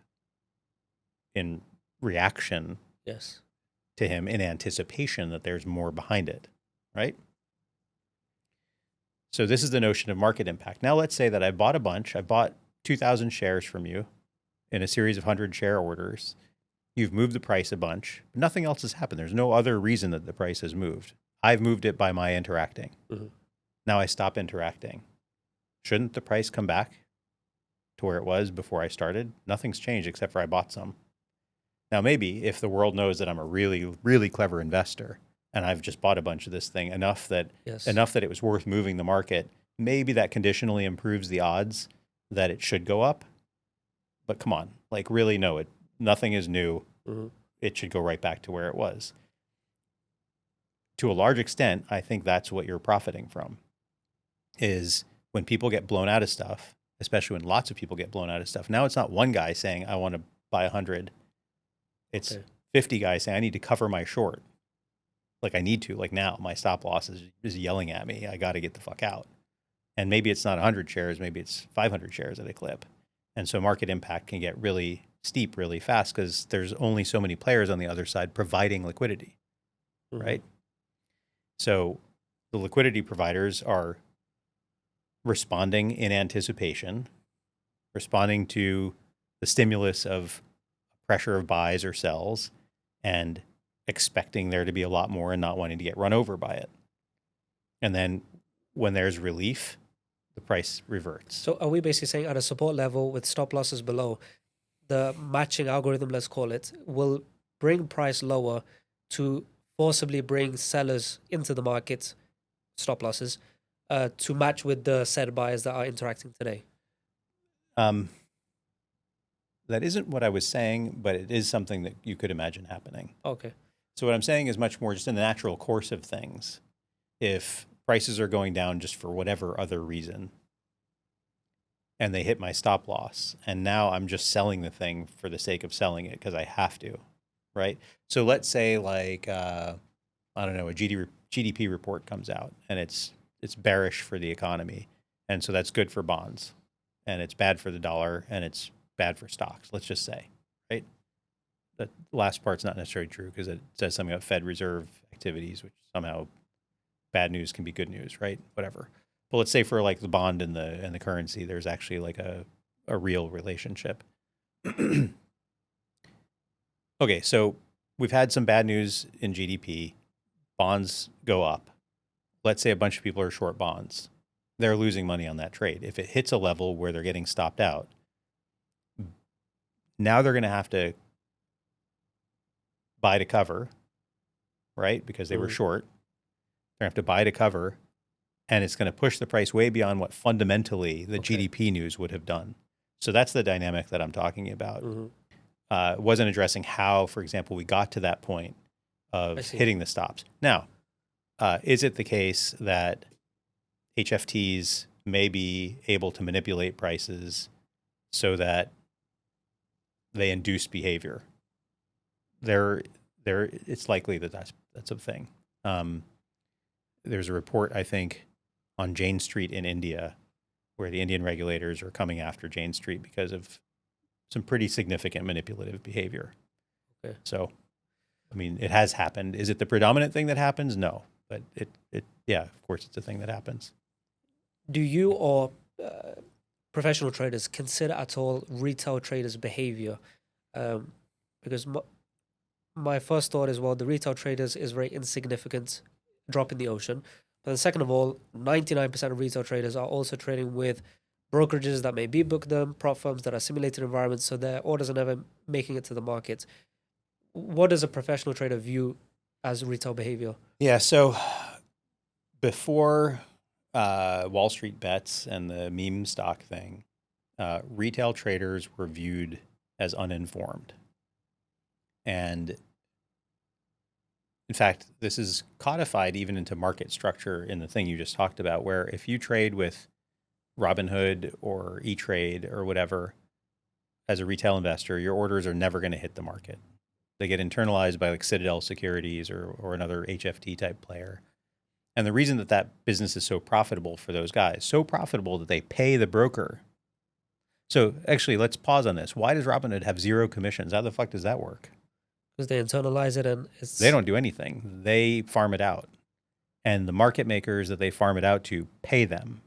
in reaction to him in anticipation that there's more behind it, right? So this is the notion of market impact. Now let's say that I bought a bunch. I bought 2,000 shares from you in a series of 100 share orders. You've moved the price a bunch. Nothing else has happened. There's no other reason that the price has moved. I've moved it by my interacting. Now I stop interacting. Shouldn't the price come back to where it was before I started? Nothing's changed except for I bought some. Now maybe if the world knows that I'm a really, really clever investor and I've just bought a bunch of this thing enough that it was worth moving the market, maybe that conditionally improves the odds that it should go up. But come on, like really no, nothing is new. It should go right back to where it was. To a large extent, I think that's what you're profiting from, is when people get blown out of stuff, especially when lots of people get blown out of stuff. Now it's not one guy saying, I want to buy 100. It's 50 guys saying, I need to cover my short. Like I need to, like now my stop loss is yelling at me. I got to get the fuck out. And maybe it's not 100 shares, maybe it's 500 shares at a clip. And so market impact can get really steep really fast because there's only so many players on the other side providing liquidity, right? So the liquidity providers are responding in anticipation, responding to the stimulus of pressure of buys or sells, and expecting there to be a lot more and not wanting to get run over by it. And then when there's relief, the price reverts. So are we basically saying at a support level with stop losses below, the matching algorithm, let's call it, will bring price lower to forcibly bring sellers into the market, stop losses, to match with the said buyers that are interacting today? That isn't what I was saying, but it is something that you could imagine happening. Okay. So what I'm saying is much more just in the natural course of things. If prices are going down just for whatever other reason, and they hit my stop loss, and now I'm just selling the thing for the sake of selling it because I have to, right? So let's say like, I don't know, a GDP report comes out and it's bearish for the economy. And so that's good for bonds, and it's bad for the dollar, and it's bad for stocks, let's just say, right? The last part's not necessarily true because it says something about Fed Reserve activities, which somehow bad news can be good news, right? Whatever. But let's say for like the bond and the currency, there's actually like a real relationship. Okay, so we've had some bad news in GDP. Bonds go up. Let's say a bunch of people are short bonds. They're losing money on that trade. If it hits a level where they're getting stopped out, now they're going to have to buy to cover, right? Because they were short. They're going to have to buy to cover, and it's going to push the price way beyond what fundamentally the GDP news would have done. So that's the dynamic that I'm talking about. It wasn't addressing how, for example, we got to that point of hitting the stops. Now, is it the case that HFTs may be able to manipulate prices so that they induce behavior? It's likely that that's a thing. There's a report, I think, on Jane Street in India, where the Indian regulators are coming after Jane Street because of some pretty significant manipulative behavior. Okay. So, I mean, it has happened. Is it the predominant thing that happens? No, but yeah, of course, it's a thing that happens. Do you or professional traders consider at all retail traders' behavior? Because my first thought is, well, the retail traders is very insignificant drop in the ocean. But then second of all, 99% of retail traders are also trading with brokerages that may book them, prop firms that are simulated environments, so their orders are never making it to the market. What does a professional trader view as retail behavior? Yeah, so before Wall Street bets and the meme stock thing, retail traders were viewed as uninformed. And in fact, this is codified even into market structure in the thing you just talked about, where if you trade with Robinhood or E-Trade or whatever, as a retail investor, your orders are never going to hit the market. They get internalized by like Citadel Securities or another HFT type player. And the reason that business is so profitable for those guys, so profitable that they pay the broker. So actually, let's pause on this. Why does Robinhood have 0 commissions? How the fuck does that work? Because they internalize it and they don't do anything. They farm it out. And the market makers that they farm it out to pay them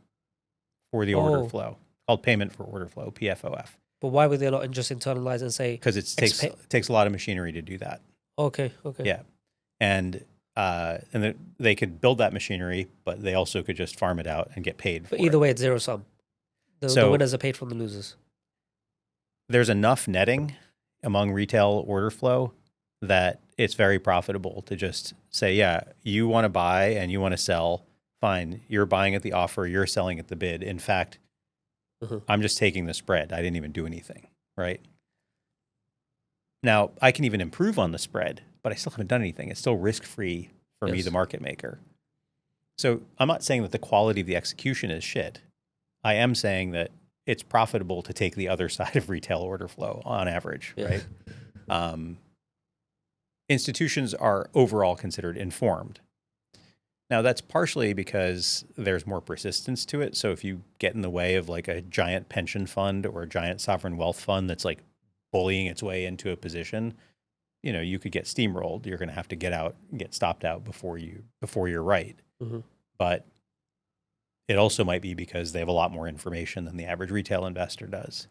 for the order flow. Called payment for order flow, PFOF. But why would they not just internalize and say? Because it takes a lot of machinery to do that. Okay. Yeah. And they could build that machinery, but they also could just farm it out and get paid for it. But either way, it's zero sum. The winners are paid from the losers. There's enough netting among retail order flow that it's very profitable to just say, yeah, you want to buy and you want to sell, fine. You're buying at the offer, you're selling at the bid. In fact, I'm just taking the spread. I didn't even do anything, right? Now, I can even improve on the spread, but I still haven't done anything. It's still risk-free for me, the market maker. So I'm not saying that the quality of the execution is shit. I am saying that it's profitable to take the other side of retail order flow on average, right? Institutions are overall considered informed. Now, that's partially because there's more persistence to it. So if you get in the way of like a giant pension fund or a giant sovereign wealth fund that's like bullying its way into a position, you know, you could get steamrolled. You're going to have to get stopped out before you're right. But it also might be because they have a lot more information than the average retail investor does.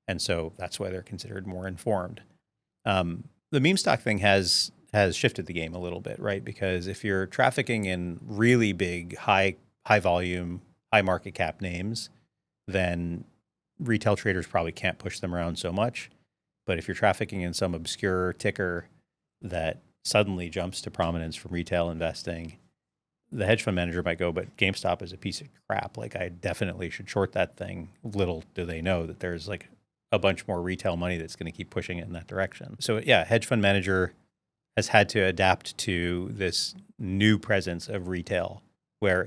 And so that's why they're considered more informed. The meme stock thing has has shifted the game a little bit, right? Because if you're trafficking in really big, high volume, high market cap names, then retail traders probably can't push them around so much. But if you're trafficking in some obscure ticker that suddenly jumps to prominence from retail investing, the hedge fund manager might go, but GameStop is a piece of crap. Like, I definitely should short that thing. Little do they know that there's like a bunch more retail money that's going to keep pushing it in that direction. So yeah, hedge fund manager has had to adapt to this new presence of retail where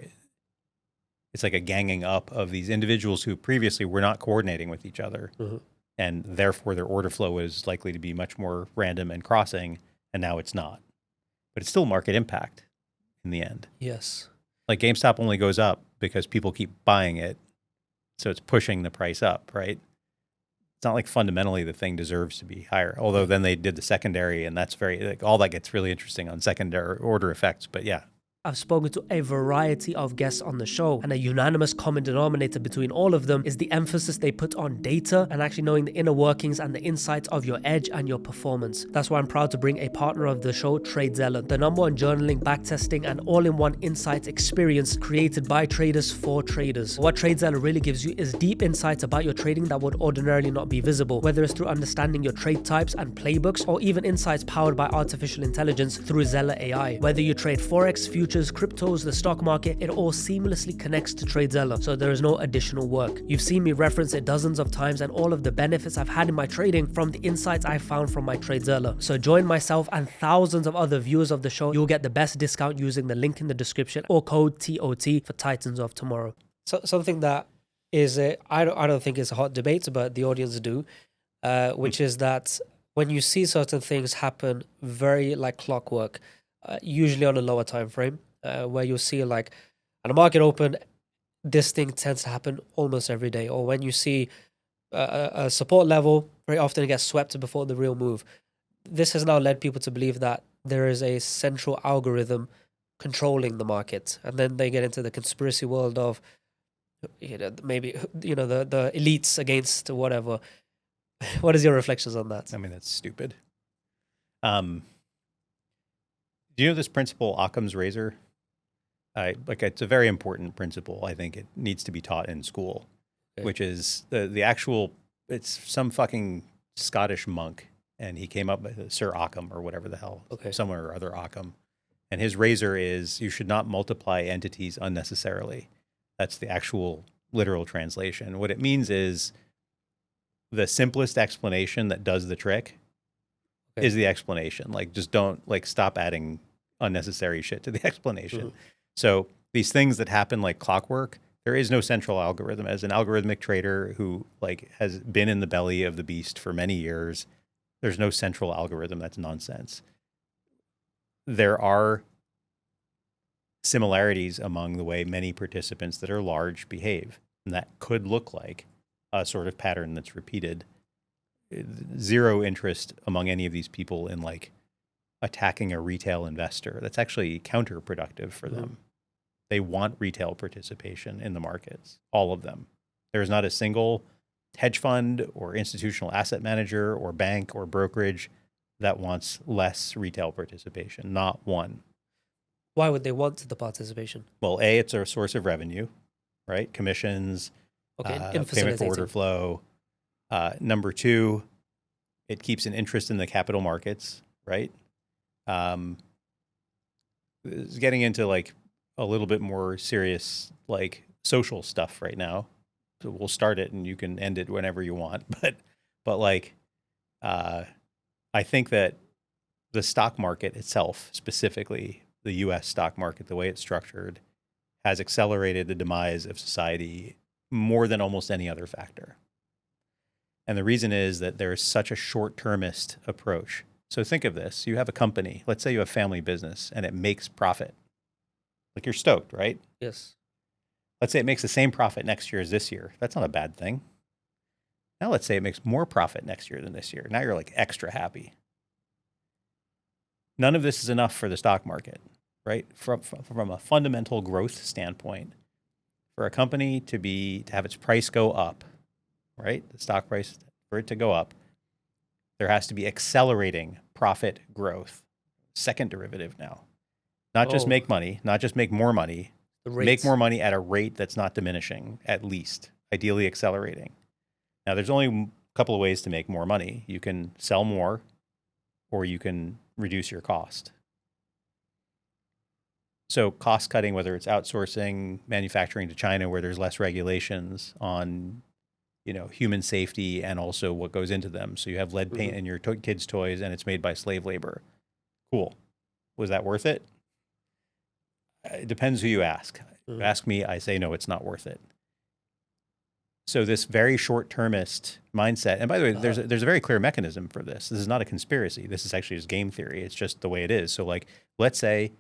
it's like a ganging up of these individuals who previously were not coordinating with each other. Mm-hmm. And therefore their order flow is likely to be much more random and crossing. And now it's not, but it's still market impact in the end. Yes. Like GameStop only goes up because people keep buying it. So it's pushing the price up, right? It's not like fundamentally the thing deserves to be higher. Although then they did the secondary, and that's very, like, all that gets really interesting on secondary order effects. But yeah. I've spoken to a variety of guests on the show, and a unanimous common denominator between all of them is the emphasis they put on data and actually knowing the inner workings and the insights of your edge and your performance. That's why I'm proud to bring a partner of the show, TradeZeller, the #1 journaling, backtesting, and all-in-one insights experience created by traders for traders. What TradeZeller really gives you is deep insights about your trading that would ordinarily not be visible, whether it's through understanding your trade types and playbooks, or even insights powered by artificial intelligence through Zeller AI. Whether you trade Forex, futures, cryptos, the stock market, it all seamlessly connects to TradeZeller, so there is no additional work. You've seen me reference it dozens of times and all of the benefits I've had in my trading from the insights I found from my TradeZeller. So join myself and thousands of other viewers of the show. You'll get the best discount using the link in the description or code TOT for Titans of Tomorrow. So something that is, I don't think it's a hot debate, but the audience do, which is that when you see certain things happen very like clockwork, usually on a lower time frame, where you'll see like at a market open, this thing tends to happen almost every day. Or when you see a support level, very often it gets swept before the real move. This has now led people to believe that there is a central algorithm controlling the market. And then they get into the conspiracy world of, maybe, the elites against whatever. What is your reflections on that? I mean, that's stupid. Do you know this principle, Occam's razor? It's a very important principle. I think it needs to be taught in school, which is the actual, it's some fucking Scottish monk, and he came up with Sir Occam or whatever the hell, somewhere or other Occam. And his razor is, you should not multiply entities unnecessarily. That's the actual literal translation. What it means is the simplest explanation that does the trick is the explanation. Like, just don't stop adding unnecessary shit to the explanation. Mm-hmm. So these things that happen like clockwork, there is no central algorithm. As an algorithmic trader who has been in the belly of the beast for many years, there's no central algorithm. That's nonsense. There are similarities among the way many participants that are large behave, and that could look like a sort of pattern that's repeated. Zero interest among any of these people in attacking a retail investor. That's actually counterproductive for them. They want retail participation in the markets, all of them. There's not a single hedge fund or institutional asset manager or bank or brokerage that wants less retail participation, not one. Why would they want the participation? Well, A, it's a source of revenue, right? Commissions, payment for order flow. Number two, it keeps an interest in the capital markets, right? It's getting into a little bit more serious social stuff right now. So we'll start it and you can end it whenever you want. But I think that the stock market itself, specifically the U.S. stock market, the way it's structured, has accelerated the demise of society more than almost any other factor. And the reason is that there's such a short-termist approach. So think of this. You have a company. Let's say you have a family business and it makes profit. You're stoked, right? Yes. Let's say it makes the same profit next year as this year. That's not a bad thing. Now let's say it makes more profit next year than this year. Now you're extra happy. None of this is enough for the stock market, right? From a fundamental growth standpoint, for a company to have its price go up, right? The stock price, for it to go up, there has to be accelerating profit growth. second derivative now. Not just Oh. make money, not just make more money, The make rates. more money at a rate that's not diminishing, at least, ideally accelerating. Now, there's only a couple of ways to make more money. You can sell more, or you can reduce your cost. So cost cutting, whether it's outsourcing manufacturing to China where there's less regulations on, human safety and also what goes into them. So you have lead paint in your kids' toys and it's made by slave labor. Cool. Was that worth it? It depends who you ask. If you ask me, I say, no, it's not worth it. So this very short-termist mindset, and by the way, there's a very clear mechanism for this. This is not a conspiracy. This is actually just game theory. It's just the way it is. So like, let's say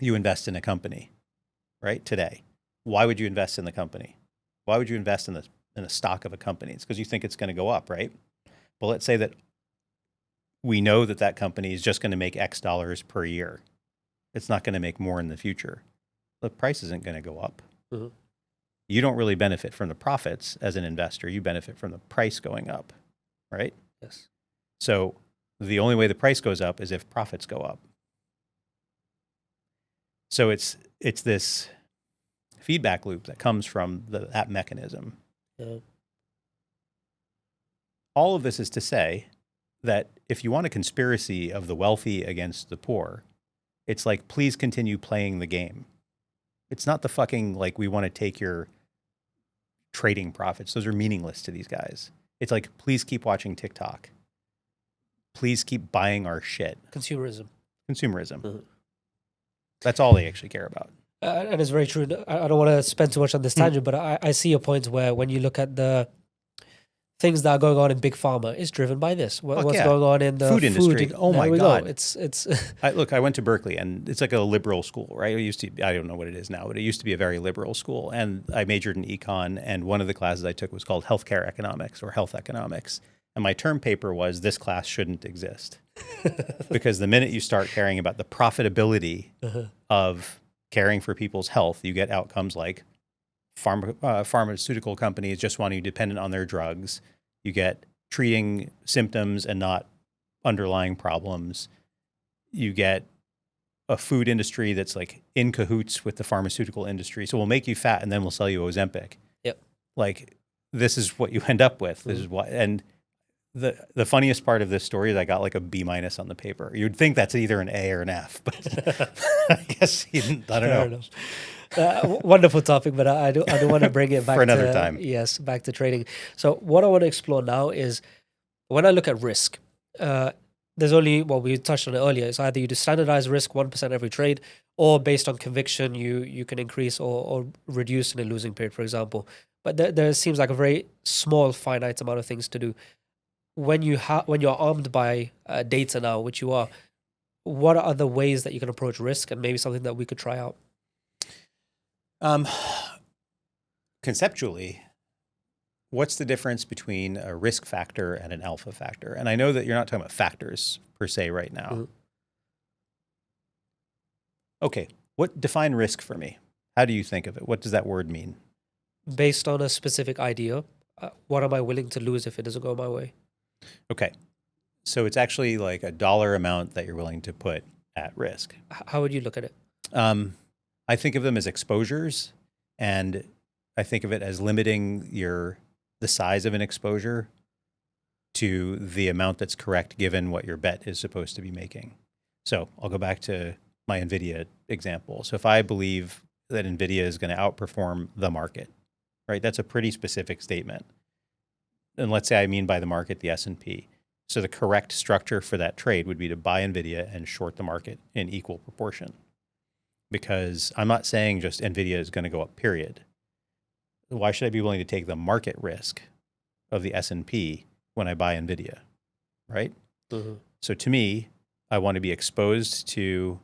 you invest in a company, right, today. Why would you invest in the company? Why would you invest in the stock of a company? It's because you think it's going to go up, right? But let's say that we know that that company is just going to make X dollars per year. It's not going to make more in the future. The price isn't going to go up. You don't really benefit from the profits as an investor. You benefit from the price going up, right? Yes. So the only way the price goes up is if profits go up. So it's this feedback loop that comes from that mechanism. Yeah. All of this is to say that if you want a conspiracy of the wealthy against the poor, it's like, please continue playing the game. It's not the fucking, like, we want to take your trading profits. Those are meaningless to these guys. It's like, please keep watching TikTok. Please keep buying our shit. Consumerism. That's all they actually care about. And it's very true. I don't want to spend too much on this tangent, but I see a point where when you look at the things that are going on in big pharma, it's driven by this. What's going on in the food industry? Oh my God! It's. I went to Berkeley, and it's like a liberal school, right? It used to. I don't know what it is now, but it used to be a very liberal school. And I majored in econ, and one of the classes I took was called healthcare economics or health economics. And my term paper was, this class shouldn't exist. Because the minute you start caring about the profitability of caring for people's health, you get outcomes like pharmaceutical companies just wanting to be dependent on their drugs. You get treating symptoms and not underlying problems. You get a food industry that's like in cahoots with the pharmaceutical industry. So we'll make you fat and then we'll sell you Ozempic. Yep. Like, this is what you end up with. This is what, and the funniest part of this story is I got like a B- on the paper. You'd think that's either an A or an F, but I guess he didn't. I don't know. Wonderful topic, but I do want to bring it back for another time. Yes, back to trading. So what I want to explore now is when I look at risk. There's only, well, we touched on it earlier. It's either you do standardized risk 1% every trade, or based on conviction, you can increase or reduce in a losing period, for example. But there seems like a very small, finite amount of things to do. When you're armed by data now, which you are, what are other ways that you can approach risk, and maybe something that we could try out? Conceptually, what's the difference between a risk factor and an alpha factor? And I know that you're not talking about factors per se right now. Okay, define risk for me? How do you think of it? What does that word mean? Based on a specific idea, what am I willing to lose if it doesn't go my way? Okay, so it's actually like a dollar amount that you're willing to put at risk. How would you look at it? I think of them as exposures, and I think of it as limiting the size of an exposure to the amount that's correct given what your bet is supposed to be making. So I'll go back to my NVIDIA example. So if I believe that NVIDIA is going to outperform the market, right? That's a pretty specific statement. And let's say I mean by the market the S&P. So the correct structure for that trade would be to buy NVIDIA and short the market in equal proportion. Because I'm not saying just NVIDIA is going to go up, period. Why should I be willing to take the market risk of the S&P when I buy NVIDIA, right? So to me, I want to be exposed to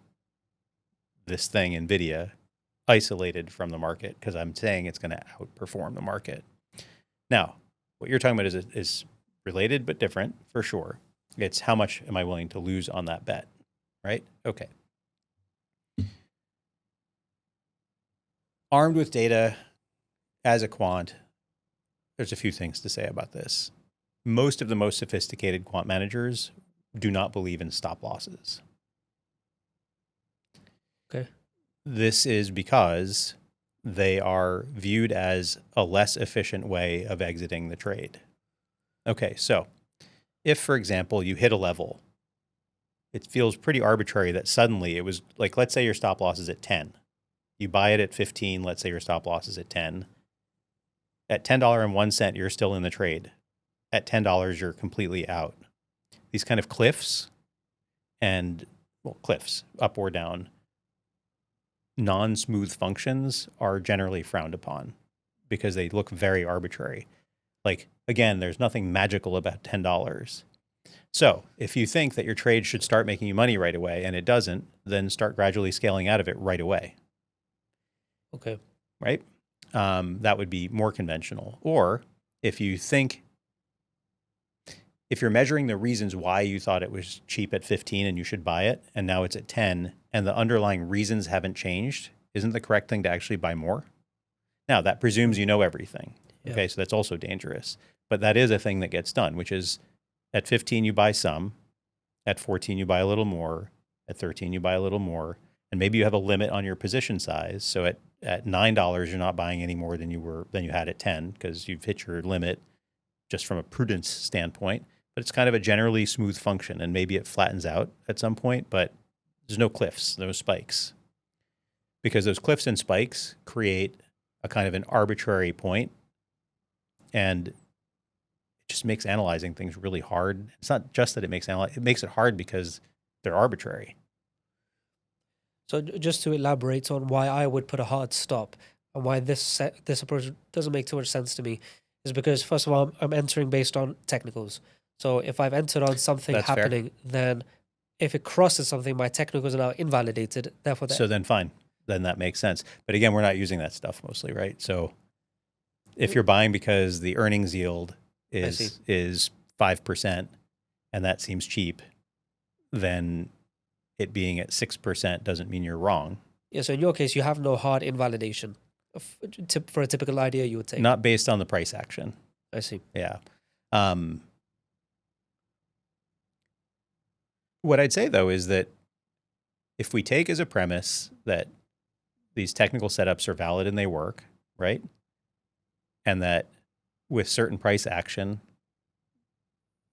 this thing, NVIDIA, isolated from the market because I'm saying it's going to outperform the market. Now, what you're talking about is related but different for sure. It's how much am I willing to lose on that bet, right? Okay. Armed with data as a quant, there's a few things to say about this. Most of the most sophisticated quant managers do not believe in stop losses. Okay. This is because they are viewed as a less efficient way of exiting the trade. Okay, so if, for example, you hit a level, it feels pretty arbitrary that suddenly it was like, let's say your stop loss is at 10. You buy it at 15, let's say your stop loss is at 10. At $10.01, you're still in the trade. At $10, you're completely out. These kind of cliffs and, well, cliffs, up or down, non-smooth functions are generally frowned upon because they look very arbitrary. Like, again, there's nothing magical about $10. So if you think that your trade should start making you money right away and it doesn't, then start gradually scaling out of it right away. Okay. Right? That would be more conventional. Or if you think, if you're measuring the reasons why you thought it was cheap at 15 and you should buy it, and now it's at 10, and the underlying reasons haven't changed, isn't the correct thing to actually buy more? Now, that presumes you know everything. Yeah. Okay, so that's also dangerous. But that is a thing that gets done, which is at 15, you buy some. At 14, you buy a little more. At 13, you buy a little more. And maybe you have a limit on your position size. So at $9, you're not buying any more than you had at 10 because you've hit your limit just from a prudence standpoint. But it's kind of a generally smooth function, and maybe it flattens out at some point, but there's no cliffs, no spikes. Because those cliffs and spikes create a kind of an arbitrary point, and it just makes analyzing things really hard. It's not just that it makes it hard because they're arbitrary. So just to elaborate on why I would put a hard stop and why this approach doesn't make too much sense to me is because, first of all, I'm entering based on technicals. So if I've entered on something That's fair. happening, then if it crosses something, my technicals are now invalidated. Therefore, So then fine. Then that makes sense. But again, we're not using that stuff mostly, right? So if you're buying because the earnings yield is 5% and that seems cheap, then it being at 6% doesn't mean you're wrong. Yeah, so in your case, you have no hard invalidation for a typical idea you would take. Not based on the price action. I see. Yeah. What I'd say, though, is that if we take as a premise that these technical setups are valid and they work, right? And that with certain price action,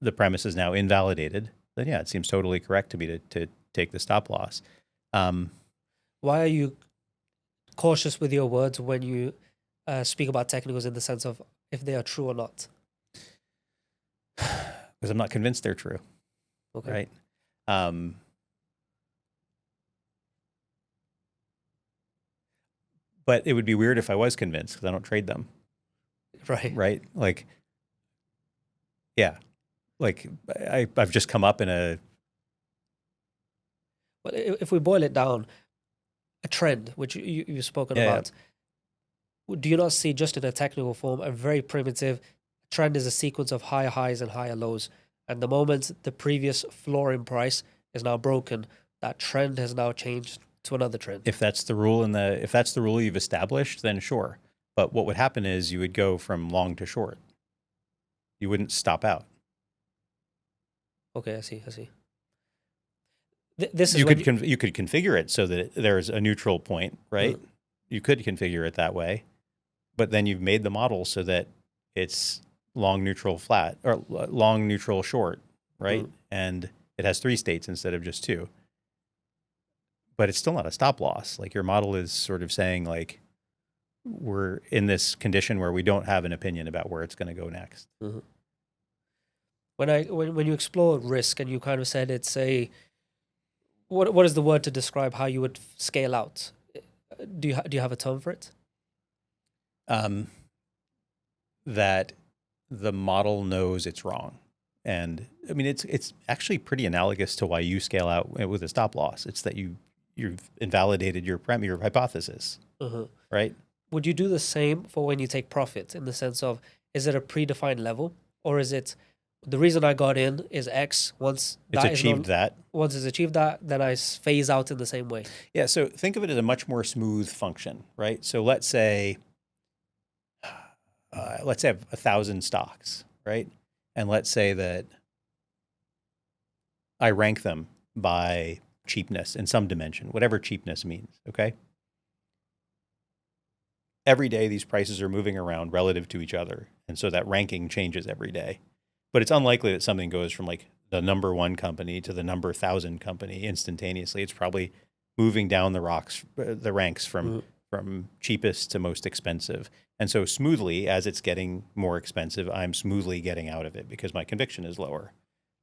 the premise is now invalidated, then yeah, it seems totally correct to me to take the stop loss. Why are you cautious with your words when you speak about technicals in the sense of if they are true or not? Because I'm not convinced they're true. Okay. Right? But it would be weird if I was convinced because I don't trade them. Right. Right? Like, yeah. Like, I've just come up in a... But if we boil it down, a trend, which you've spoken about, do you not see just in a technical form a very primitive trend is a sequence of higher highs and higher lows? And the moment the previous floor in price is now broken, that trend has now changed to another trend. If that's the rule if that's the rule you've established, then sure. But what would happen is you would go from long to short. You wouldn't stop out. Okay, I see. This is you could configure it so that there's a neutral point, right? You could configure it that way, but then you've made the model so that it's long neutral flat or long neutral short, right? And it has 3 states instead of just 2. But it's still not a stop loss. Like your model is sort of saying like we're in this condition where we don't have an opinion about where it's going to go next. When you explore risk and you kind of said it's a what is the word to describe how you would scale out? Do you have a term for it? That the model knows it's wrong. And I mean, it's actually pretty analogous to why you scale out with a stop loss. It's that you've invalidated your hypothesis, right? Would you do the same for when you take profit in the sense of, is it a predefined level or is it the reason I got in is X. Once it's achieved once it's achieved that, then I phase out in the same way. Yeah. So think of it as a much more smooth function, right? So let's say I have 1,000 stocks, right? And let's say that I rank them by cheapness in some dimension, whatever cheapness means, okay? Every day these prices are moving around relative to each other, and so that ranking changes every day. But it's unlikely that something goes from like the number 1 company to the number 1,000 company instantaneously. It's probably moving down the ranks from cheapest to most expensive. And so smoothly, as it's getting more expensive, I'm smoothly getting out of it because my conviction is lower.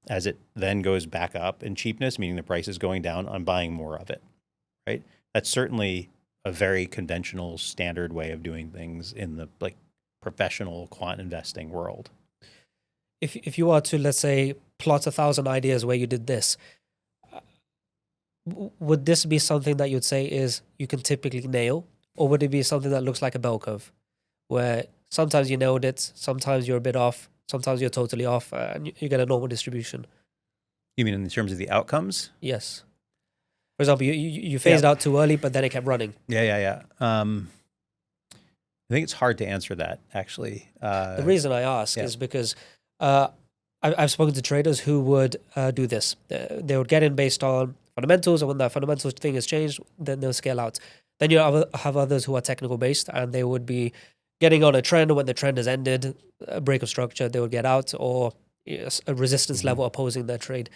As it then goes back up in cheapness, meaning the price is going down, I'm buying more of it, right? That's certainly a very conventional standard way of doing things in the like professional quant investing world. If you are to, let's say, plot 1,000 ideas where you did this, would this be something that you'd say is you can typically nail, or would it be something that looks like a bell curve, where sometimes you nailed it, sometimes you're a bit off, sometimes you're totally off, and you get a normal distribution? You mean in terms of the outcomes? Yes. For example, you phased out too early, but then it kept running. Yeah. I think it's hard to answer that, actually. The reason I ask is because I've spoken to traders who would do this. They would get in based on fundamentals, and when that fundamental thing has changed, then they'll scale out. Then you have others who are technical based, and they would be getting on a trend, and when the trend has ended, a break of structure, they would get out, or a resistance level opposing their trade.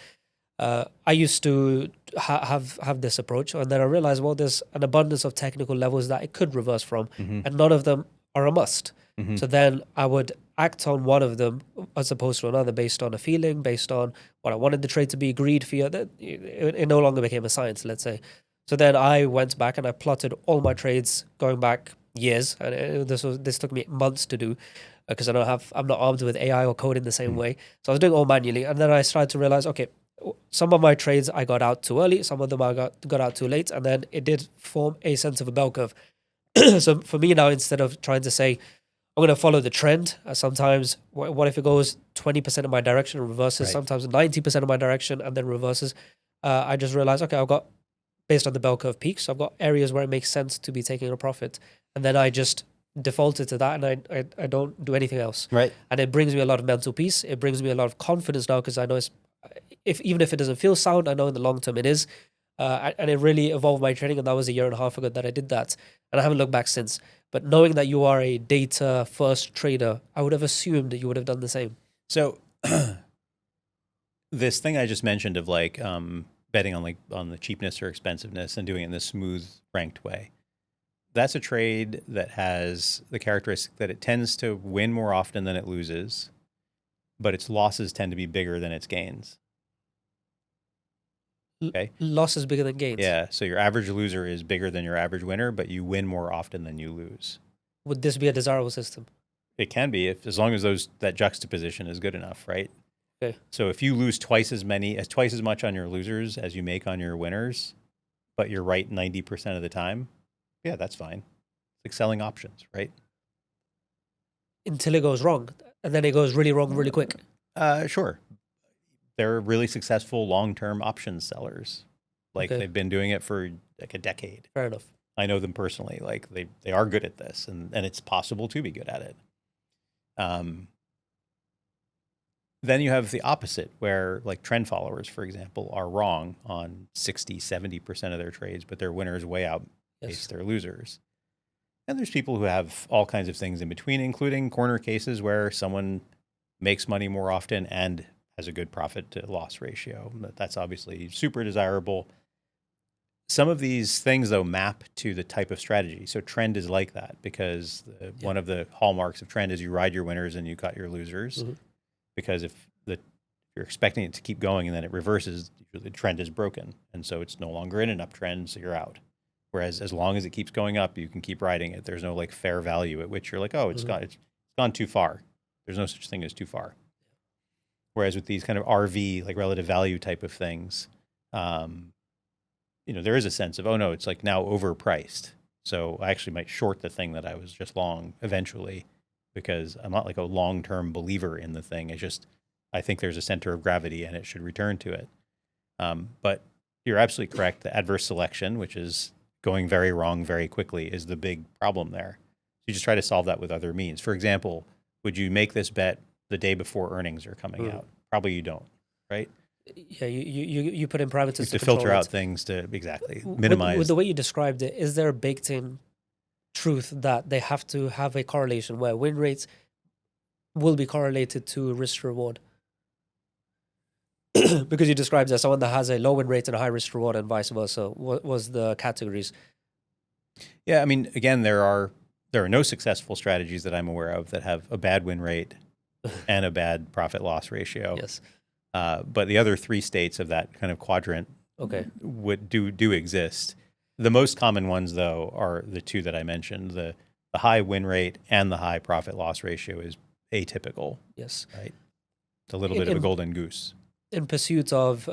I used to have this approach, and then I realized, well, there's an abundance of technical levels that it could reverse from, and none of them are a must. So then I would act on one of them as opposed to another based on a feeling, based on what I wanted the trade to be, greed, fear. That it no longer became a science, let's say. So then I went back and I plotted all my trades going back years, and this took me months to do because I'm not armed with AI or code in the same way. So I was doing it all manually, and then I started to realize, okay, some of my trades I got out too early, some of them I got out too late, and then it did form a sense of a bell curve. So for me now, instead of trying to say I'm going to follow the trend, sometimes what if it goes 20% of my direction and reverses, sometimes 90% of my direction and then reverses, I just realized, okay, I've got, based on the bell curve peaks, I've got areas where it makes sense to be taking a profit, and then I just defaulted to that, and I don't do anything else. Right. And it brings me a lot of mental peace. It brings me a lot of confidence now, because I know even if it doesn't feel sound, I know in the long term it is. And it really evolved my trading, and that was 1.5 years ago that I did that, and I haven't looked back since. But knowing that you are a data first trader, I would have assumed that you would have done the same. So this thing I just mentioned of like betting on the cheapness or expensiveness and doing it in this smooth ranked way, that's a trade that has the characteristic that it tends to win more often than it loses, but its losses tend to be bigger than its gains. Okay. Loss is bigger than gains. Yeah. So your average loser is bigger than your average winner, but you win more often than you lose. Would this be a desirable system? It can be, as long as that juxtaposition is good enough, right? Okay. So if you lose twice as much on your losers as you make on your winners, but you're right 90% of the time, yeah, that's fine. It's like selling options, right? Until it goes wrong, and then it goes really wrong really quick. Sure. They're really successful long-term options sellers. Like they've been doing it for like a decade. Fair enough. I know them personally. Like they are good at this, and it's possible to be good at it. Then you have the opposite, where like trend followers, for example, are wrong on 60, 70% of their trades, but their winners way outpace their losers. And there's people who have all kinds of things in between, including corner cases where someone makes money more often and has a good profit to loss ratio. That's obviously super desirable. Some of these things, though, map to the type of strategy. So trend is like that, because one of the hallmarks of trend is you ride your winners and you cut your losers. Because if you're expecting it to keep going and then it reverses, usually the trend is broken. And so it's no longer in an uptrend, so you're out. Whereas as long as it keeps going up, you can keep riding it. There's no like fair value at which you're like, oh, it's gone too far. There's no such thing as too far. Whereas with these kind of RV, like relative value type of things, there is a sense of, oh no, it's like now overpriced. So I actually might short the thing that I was just long eventually, because I'm not like a long-term believer in the thing. It's just, I think there's a center of gravity and it should return to it. But you're absolutely correct. The adverse selection, which is going very wrong very quickly, is the big problem there. You just try to solve that with other means. For example, would you make this bet the day before earnings are coming out? Probably you don't, right? Yeah, you put in You parameters have to to filter control out it. things to exactly With minimize. the way you described it, is there a baked-in truth that they have to have a correlation where win rates will be correlated to risk reward? Because you described as someone that has a low win rate and a high risk reward, and vice versa. What was the categories? Yeah, I mean, again, there are no successful strategies that I'm aware of that have a bad win rate and a bad profit loss ratio. Yes. But the other three states of that kind of quadrant Okay. would do exist. The most common ones, though, are the two that I mentioned. The high win rate and the high profit loss ratio is atypical. Yes. Right. It's a little bit of a golden goose. In pursuit of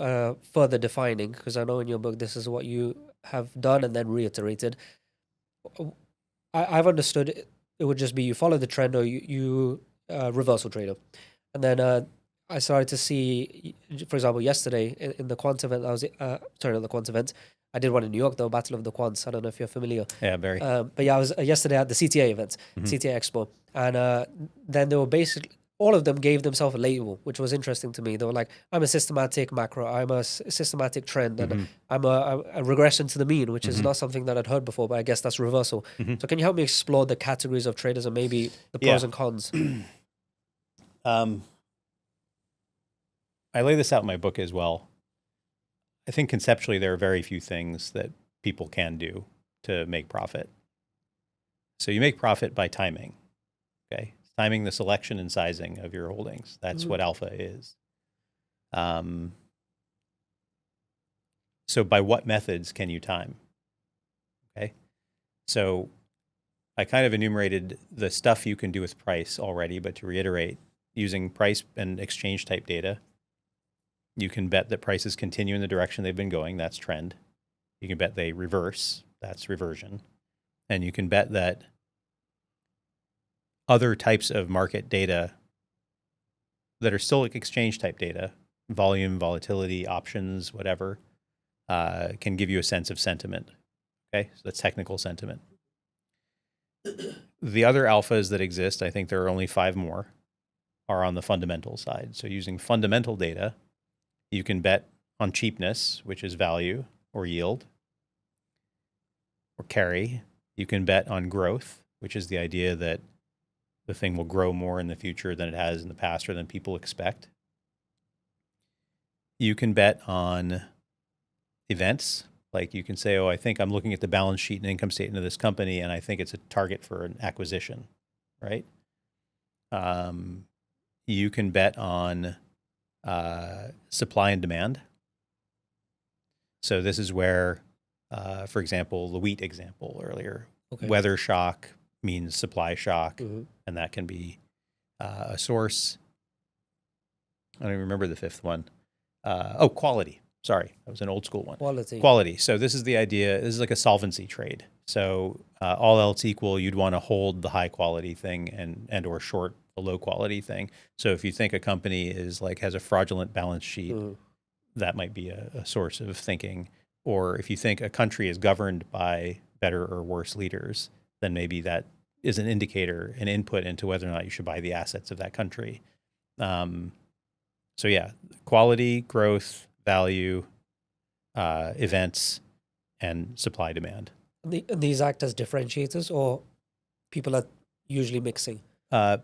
further defining, because I know in your book this is what you have done and then reiterated, I've understood it would just be you follow the trend or you reversal trader. And then I started to see, for example, yesterday in the Quant event, not the Quant event. I did one in New York, though, Battle of the Quants. I don't know if you're familiar. Yeah, very. But yeah, I was yesterday at the CTA event, CTA Expo. And then they were basically, all of them gave themselves a label, which was interesting to me. They were like, I'm a systematic macro, I'm a systematic trend, and I'm a regression to the mean, which is not something that I'd heard before, but I guess that's reversal. So can you help me explore the categories of traders and maybe the pros and cons? I lay this out in my book as well. I think conceptually there are very few things that people can do to make profit. So you make profit by timing, okay? Timing the selection and sizing of your holdings. That's what alpha is. So by what methods can you time? Okay. So I kind of enumerated the stuff you can do with price already, but to reiterate, using price and exchange type data, you can bet that prices continue in the direction they've been going. That's trend. You can bet they reverse. That's reversion. And you can bet that other types of market data that are still like exchange type data, volume, volatility, options, whatever, can give you a sense of sentiment. Okay, so that's technical sentiment. The other alphas that exist, I think there are only 5 more, are on the fundamental side. So using fundamental data, you can bet on cheapness, which is value or yield, or carry. You can bet on growth, which is the idea that the thing will grow more in the future than it has in the past or than people expect. You can bet on events. Like you can say, oh, I think I'm looking at the balance sheet and income statement of this company, and I think it's a target for an acquisition, right? You can bet on supply and demand. So this is where, for example, the wheat example earlier, weather shock means supply shock, and that can be a source. I don't even remember the 5th one. Quality. Sorry, that was an old school one. Quality. So this is the idea. This is like a solvency trade. So all else equal, you'd want to hold the high quality thing and or short the low quality thing. So if you think a company is like has a fraudulent balance sheet, that might be a source of thinking. Or if you think a country is governed by better or worse leaders, then maybe that is an indicator, an input into whether or not you should buy the assets of that country. So yeah, quality, growth, value, events, and supply demand. These act as differentiators, or people are usually mixing? I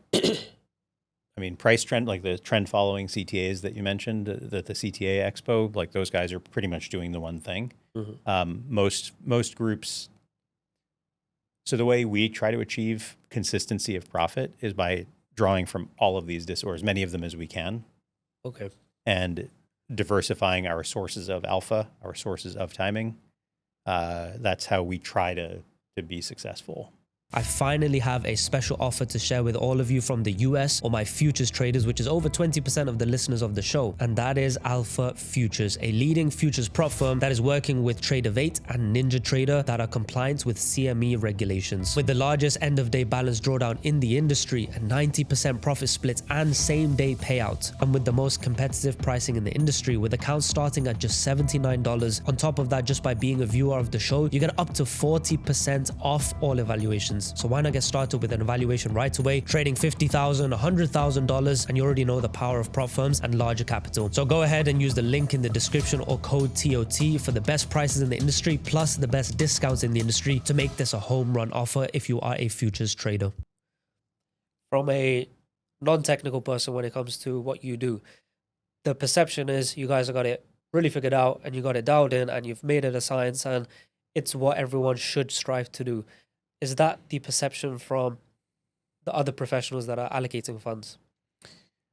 mean, price trend, like the trend following CTAs that you mentioned, the CTA Expo, like those guys are pretty much doing the one thing. Most groups. So the way we try to achieve consistency of profit is by drawing from all of these or as many of them as we can. Okay. And diversifying our sources of alpha, our sources of timing. That's how we try to be successful. I finally have a special offer to share with all of you from the US or my futures traders, which is over 20% of the listeners of the show. And that is Alpha Futures, a leading futures prop firm that is working with Trader8 and Ninja Trader that are compliant with CME regulations. With the largest end of day balance drawdown in the industry, a 90% profit split and same day payout. And with the most competitive pricing in the industry, with accounts starting at just $79. On top of that, just by being a viewer of the show, you get up to 40% off all evaluations. evaluations. So why not get started with an evaluation right away, trading $50,000, $100,000, and you already know the power of prop firms and larger capital. So go ahead and use the link in the description or code TOT for the best prices in the industry, plus the best discounts in the industry to make this a home run offer if you are a futures trader. From a non-technical person, when it comes to what you do, the perception is you guys have got it really figured out and you got it dialed in and you've made it a science and it's what everyone should strive to do. Is that the perception from the other professionals that are allocating funds?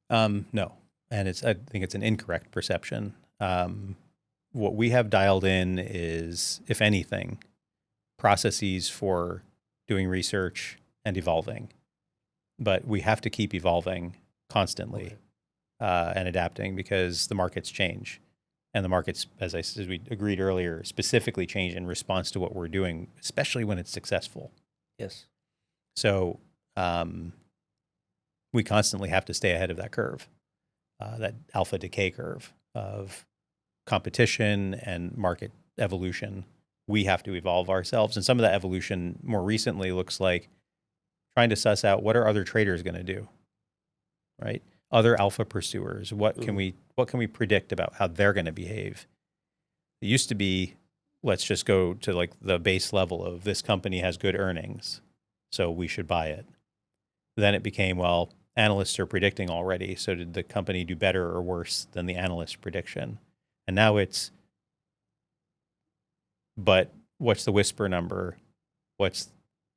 No, and I think it's an incorrect perception. What we have dialed in is, if anything, processes for doing research and evolving. But we have to keep evolving constantly and adapting because the markets change. And the markets, as we agreed earlier, specifically change in response to what we're doing, especially when it's successful. Yes. So we constantly have to stay ahead of that curve, that alpha decay curve of competition and market evolution. We have to evolve ourselves. And some of that evolution more recently looks like trying to suss out what are other traders going to do, right? Other alpha pursuers. What can we predict about how they're going to behave? It used to be, let's just go to like the base level of this company has good earnings, so we should buy it. Then it became, well, analysts are predicting already, so did the company do better or worse than the analyst prediction? And now it's, but what's the whisper number? What's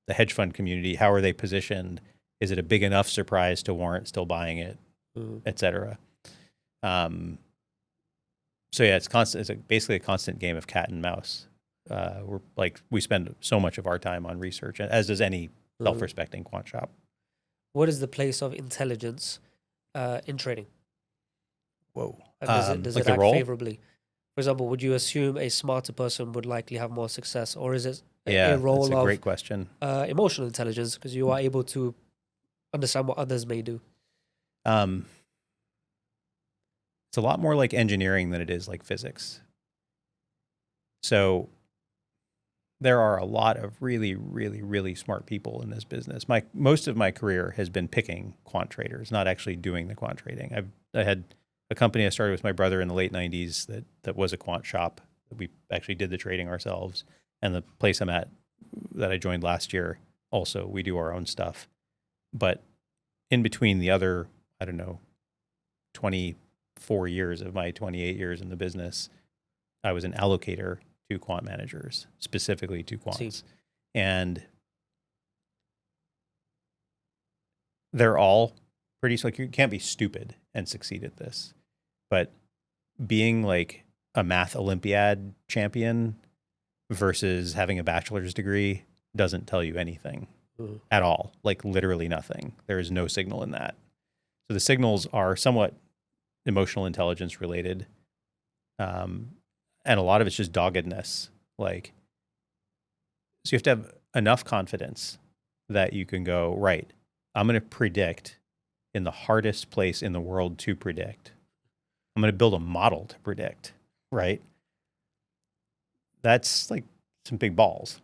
the hedge fund community? How are they positioned? Is it a big enough surprise to warrant still buying it, et cetera? So yeah, it's constant. It's basically a constant game of cat and mouse. We spend so much of our time on research, as does any self-respecting quant shop. What is the place of intelligence in trading? Whoa. And does like it act role? favorably? For example, would you assume a smarter person would likely have more success, or is it a role that's a of great question. Emotional intelligence because you are able to understand what others may do? It's a lot more like engineering than it is like physics. So there are a lot of really, really, really smart people in this business. Most of my career has been picking quant traders, not actually doing the quant trading. I had a company I started with my brother in the late 90s that was a quant shop. We actually did the trading ourselves. And the place I'm at that I joined last year, also, we do our own stuff. But in between the other, 24 years of my 28 years in the business, I was an allocator to quant managers, specifically to quants. And they're all pretty, like, you can't be stupid and succeed at this. But being like a math Olympiad champion versus having a bachelor's degree doesn't tell you anything at all, like literally nothing. There is no signal in that. So the signals are somewhat emotional intelligence related. And a lot of it's just doggedness. So you have to have enough confidence that you can go, right, I'm going to predict in the hardest place in the world to predict. I'm going to build a model to predict, right? That's like some big balls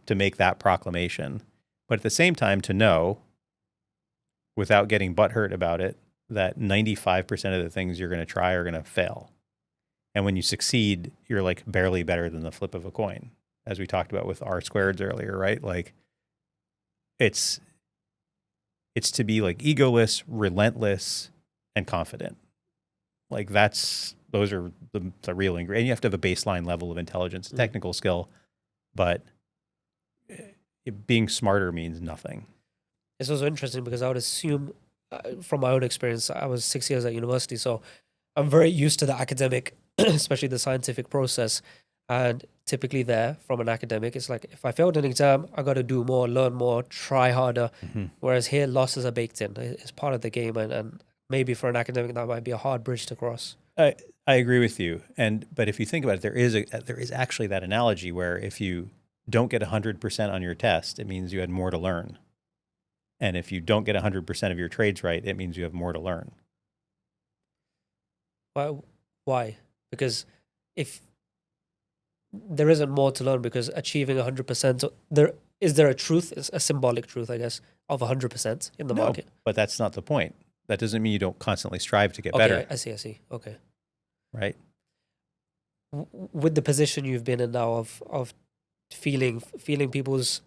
to make that proclamation. But at the same time, to know, without getting butthurt about it, that 95% of the things you're going to try are going to fail. And when you succeed, you're like barely better than the flip of a coin, as we talked about with R squareds earlier, right? Like it's to be like egoless, relentless, and confident. Like those are the real ingredient. And you have to have a baseline level of intelligence, technical skill, but being smarter means nothing. It's also interesting because I would assume, from my own experience, I was 6 years at university, so I'm very used to the academic, especially the scientific process. And typically there, from an academic, it's like, if I failed an exam, I got to do more, learn more, try harder. Whereas here, losses are baked in. It's part of the game. And maybe for an academic, that might be a hard bridge to cross. I agree with you. But if you think about it, there is actually that analogy where if you don't get 100% on your test, it means you had more to learn. And if you don't get 100% of your trades right, it means you have more to learn. Why? Because if there isn't more to learn, because achieving 100%, is there a truth, a symbolic truth, I guess, of 100% in the No, market? but that's not the point. That doesn't mean you don't constantly strive to get Okay, better, I see. Okay. right? With the position you've been in now of feeling people's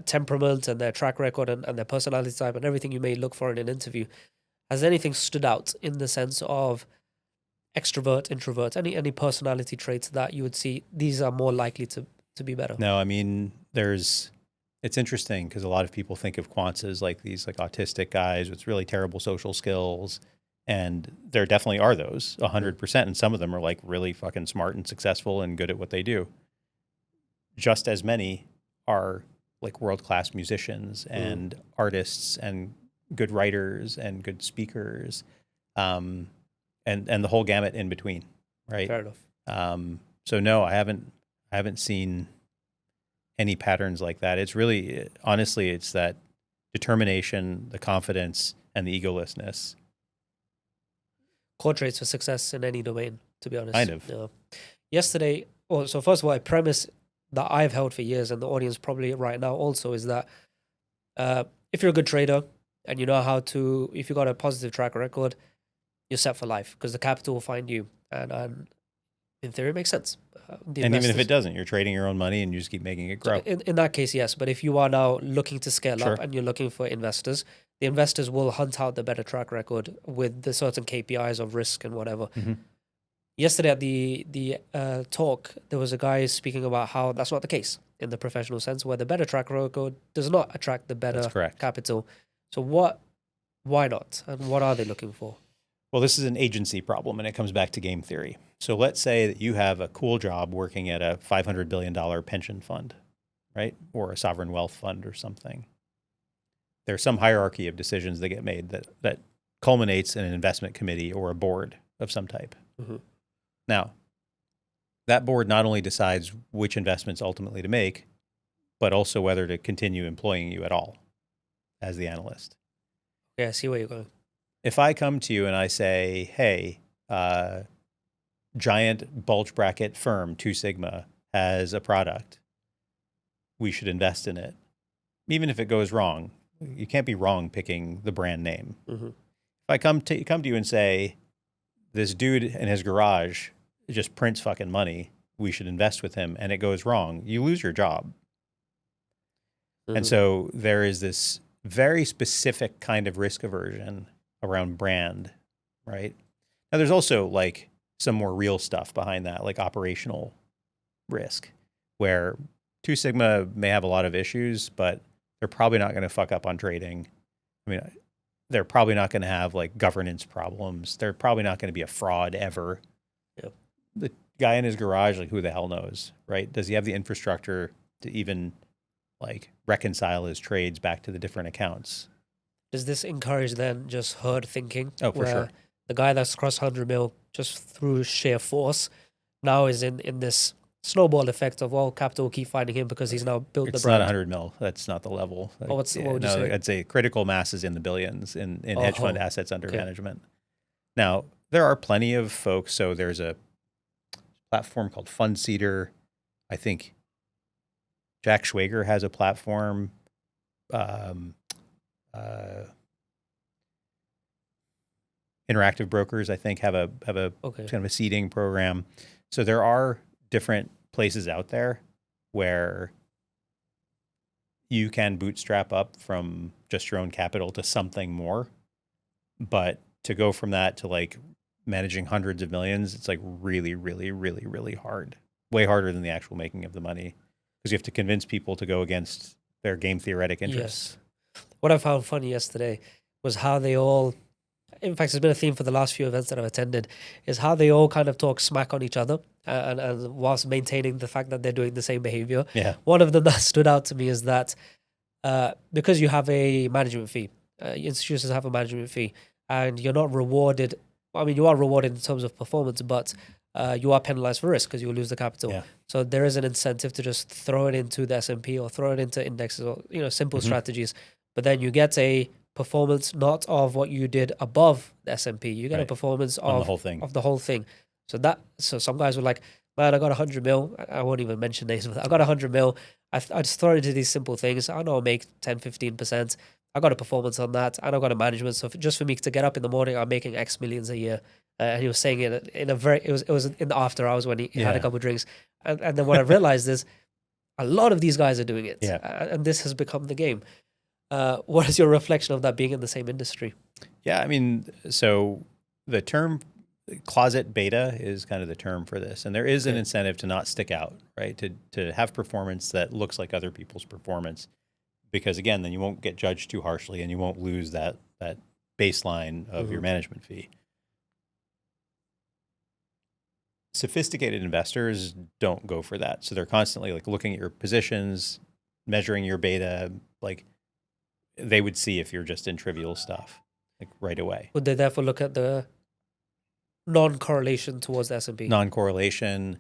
temperament and their track record and their personality type and everything you may look for in an interview, has anything stood out in the sense of extrovert, introvert, any personality traits that you would see these are more likely to be better? No, I mean, it's interesting because a lot of people think of quants as like these like autistic guys with really terrible social skills. And there definitely are those 100%. And some of them are like really fucking smart and successful and good at what they do. Just as many are like world-class musicians and artists and good writers and good speakers. And the whole gamut in between, right? Fair enough. So no, I haven't seen any patterns like that. It's really, honestly, it's that determination, the confidence, and the egolessness. Core traits for success in any domain, to be honest. Kind of. Yeah. Yesterday, so first of all, a premise that I've held for years, and the audience probably right now also, is that if you're a good trader and you know how to, if you've got a positive track record, you're set for life because the capital will find you. And in theory, it makes sense. And even if it doesn't, you're trading your own money and you just keep making it grow. In that case, yes. But if you are now looking to scale Sure. up and you're looking for investors, the investors will hunt out the better track record with the certain KPIs of risk and whatever. Mm-hmm. Yesterday at the talk, there was a guy speaking about how that's not the case in the professional sense, where the better track record does not attract the better That's correct. capital. So why not? And what are they looking for? Well, this is an agency problem, and it comes back to game theory. So let's say that you have a cool job working at a $500 billion pension fund, right? Or a sovereign wealth fund or something. There's some hierarchy of decisions that get made that culminates in an investment committee or a board of some type. Mm-hmm. Now, that board not only decides which investments ultimately to make, but also whether to continue employing you at all as the analyst. Yeah, I see where you're going. If I come to you and I say, hey, giant bulge bracket firm, 2 Sigma, has a product, we should invest in it. Even if it goes wrong, you can't be wrong picking the brand name. Mm-hmm. If I come to you and say, this dude in his garage just prints fucking money, we should invest with him, and it goes wrong, you lose your job. Mm-hmm. And so there is this very specific kind of risk aversion around brand, right? Now there's also like some more real stuff behind that, like operational risk, where 2 Sigma may have a lot of issues, but they're probably not going to fuck up on trading. I mean, they're probably not going to have like governance problems. They're probably not going to be a fraud ever. Yep. The guy in his garage, like who the hell knows, right? Does he have the infrastructure to even like reconcile his trades back to the different accounts? Does this encourage then just herd thinking? Oh, for sure. The guy that's crossed 100 mil just through sheer force now is in this snowball effect of, well, capital will keep finding him because he's now built the It's brand. not 100 mil. That's not the level. Oh, what would you say? I'd say critical mass is in the billions in hedge fund assets under okay. management. Now, there are plenty of folks. So there's a platform called FundCedar. I think Jack Schwager has a platform. Interactive Brokers, I think, have a Okay. kind of a seeding program. So there are different places out there where you can bootstrap up from just your own capital to something more. But to go from that to like managing hundreds of millions, it's like really, really, really, really hard. Way harder than the actual making of the money, because you have to convince people to go against their game theoretic interests. Yes. What I found funny yesterday was how they all, in fact, it's been a theme for the last few events that I've attended, is how they all kind of talk smack on each other and whilst maintaining the fact that they're doing the same behavior. Yeah. One of them that stood out to me is that because you have a management fee, institutions have a management fee, and you're not rewarded. I mean, you are rewarded in terms of performance, but you are penalized for risk because you will lose the capital. Yeah. So there is an incentive to just throw it into the S&P or throw it into indexes or simple strategies. But then you get a performance not of what you did above the S&P. You get a performance On of the whole thing. of the whole thing. So some guys were like, man, I got 100 mil. I won't even mention names, but I got 100 mil. I just throw it into these simple things. I know I'll make 10, 15%. I got a performance on that, and I got a management. So just for me to get up in the morning, I'm making X millions a year. And he was saying it in a very, it was in the after hours when he had a couple of drinks. And then what I realized is a lot of these guys are doing it. Yeah. And this has become the game. What is your reflection of that being in the same industry? Yeah, I mean, so the term closet beta is kind of the term for this. And there is an incentive to not stick out, right? To have performance that looks like other people's performance. Because again, then you won't get judged too harshly and you won't lose that baseline of your management fee. Sophisticated investors don't go for that. So they're constantly like looking at your positions, measuring your beta, like they would see if you're just in trivial stuff like right away. Would they therefore look at the non-correlation towards the S&P? Non-correlation.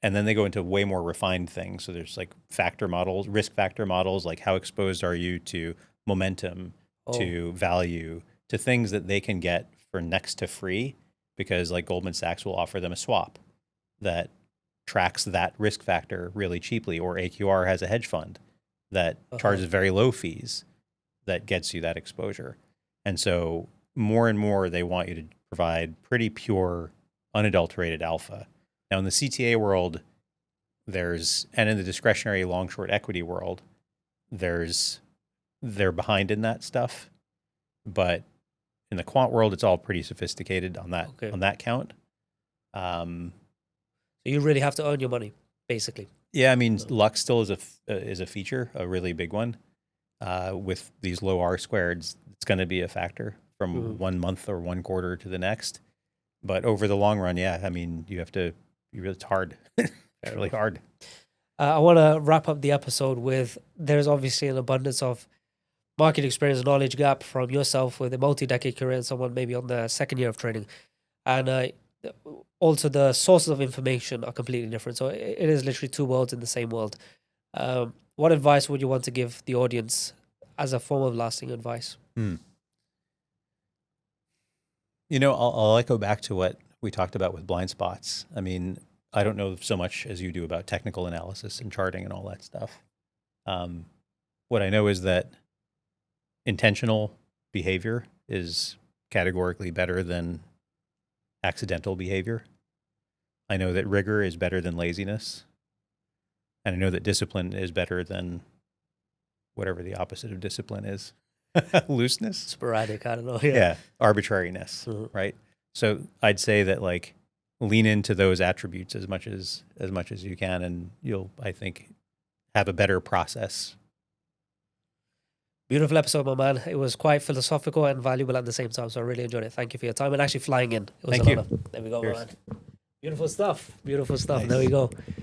And then they go into way more refined things. So there's like factor models, risk factor models, like how exposed are you to momentum, to value, to things that they can get for next to free, because like Goldman Sachs will offer them a swap that tracks that risk factor really cheaply, or AQR has a hedge fund that charges very low fees that gets you that exposure. And so more and more they want you to provide pretty pure, unadulterated alpha. Now in the CTA world, and in the discretionary long short equity world, they're behind in that stuff. But in the quant world, it's all pretty sophisticated on that count. So you really have to earn your money, basically. Yeah, I mean, luck still is a feature, a really big one. With these low R squareds, it's going to be a factor from 1 month or 1 quarter to the next. But over the long run, yeah, I mean, it's hard. It's really hard. I want to wrap up the episode with, there's obviously an abundance of market experience and knowledge gap from yourself with a multi-decade career and someone maybe on the second year of trading. And also the sources of information are completely different. So it is literally two worlds in the same world. What advice would you want to give the audience as a form of lasting advice? I'll echo back to what we talked about with blind spots. I mean, I don't know so much as you do about technical analysis and charting and all that stuff. What I know is that intentional behavior is categorically better than accidental behavior. I know that rigor is better than laziness. And I know that discipline is better than whatever the opposite of discipline is. Looseness? Sporadic, I don't know. Yeah, arbitrariness, right? So I'd say that like lean into those attributes as much as you can, and you'll, I think, have a better process. Beautiful episode, my man. It was quite philosophical and valuable at the same time, so I really enjoyed it. Thank you for your time and actually flying in. It was Thank you. There we go, Cheers. man. Beautiful stuff. Beautiful stuff. Nice. There we go.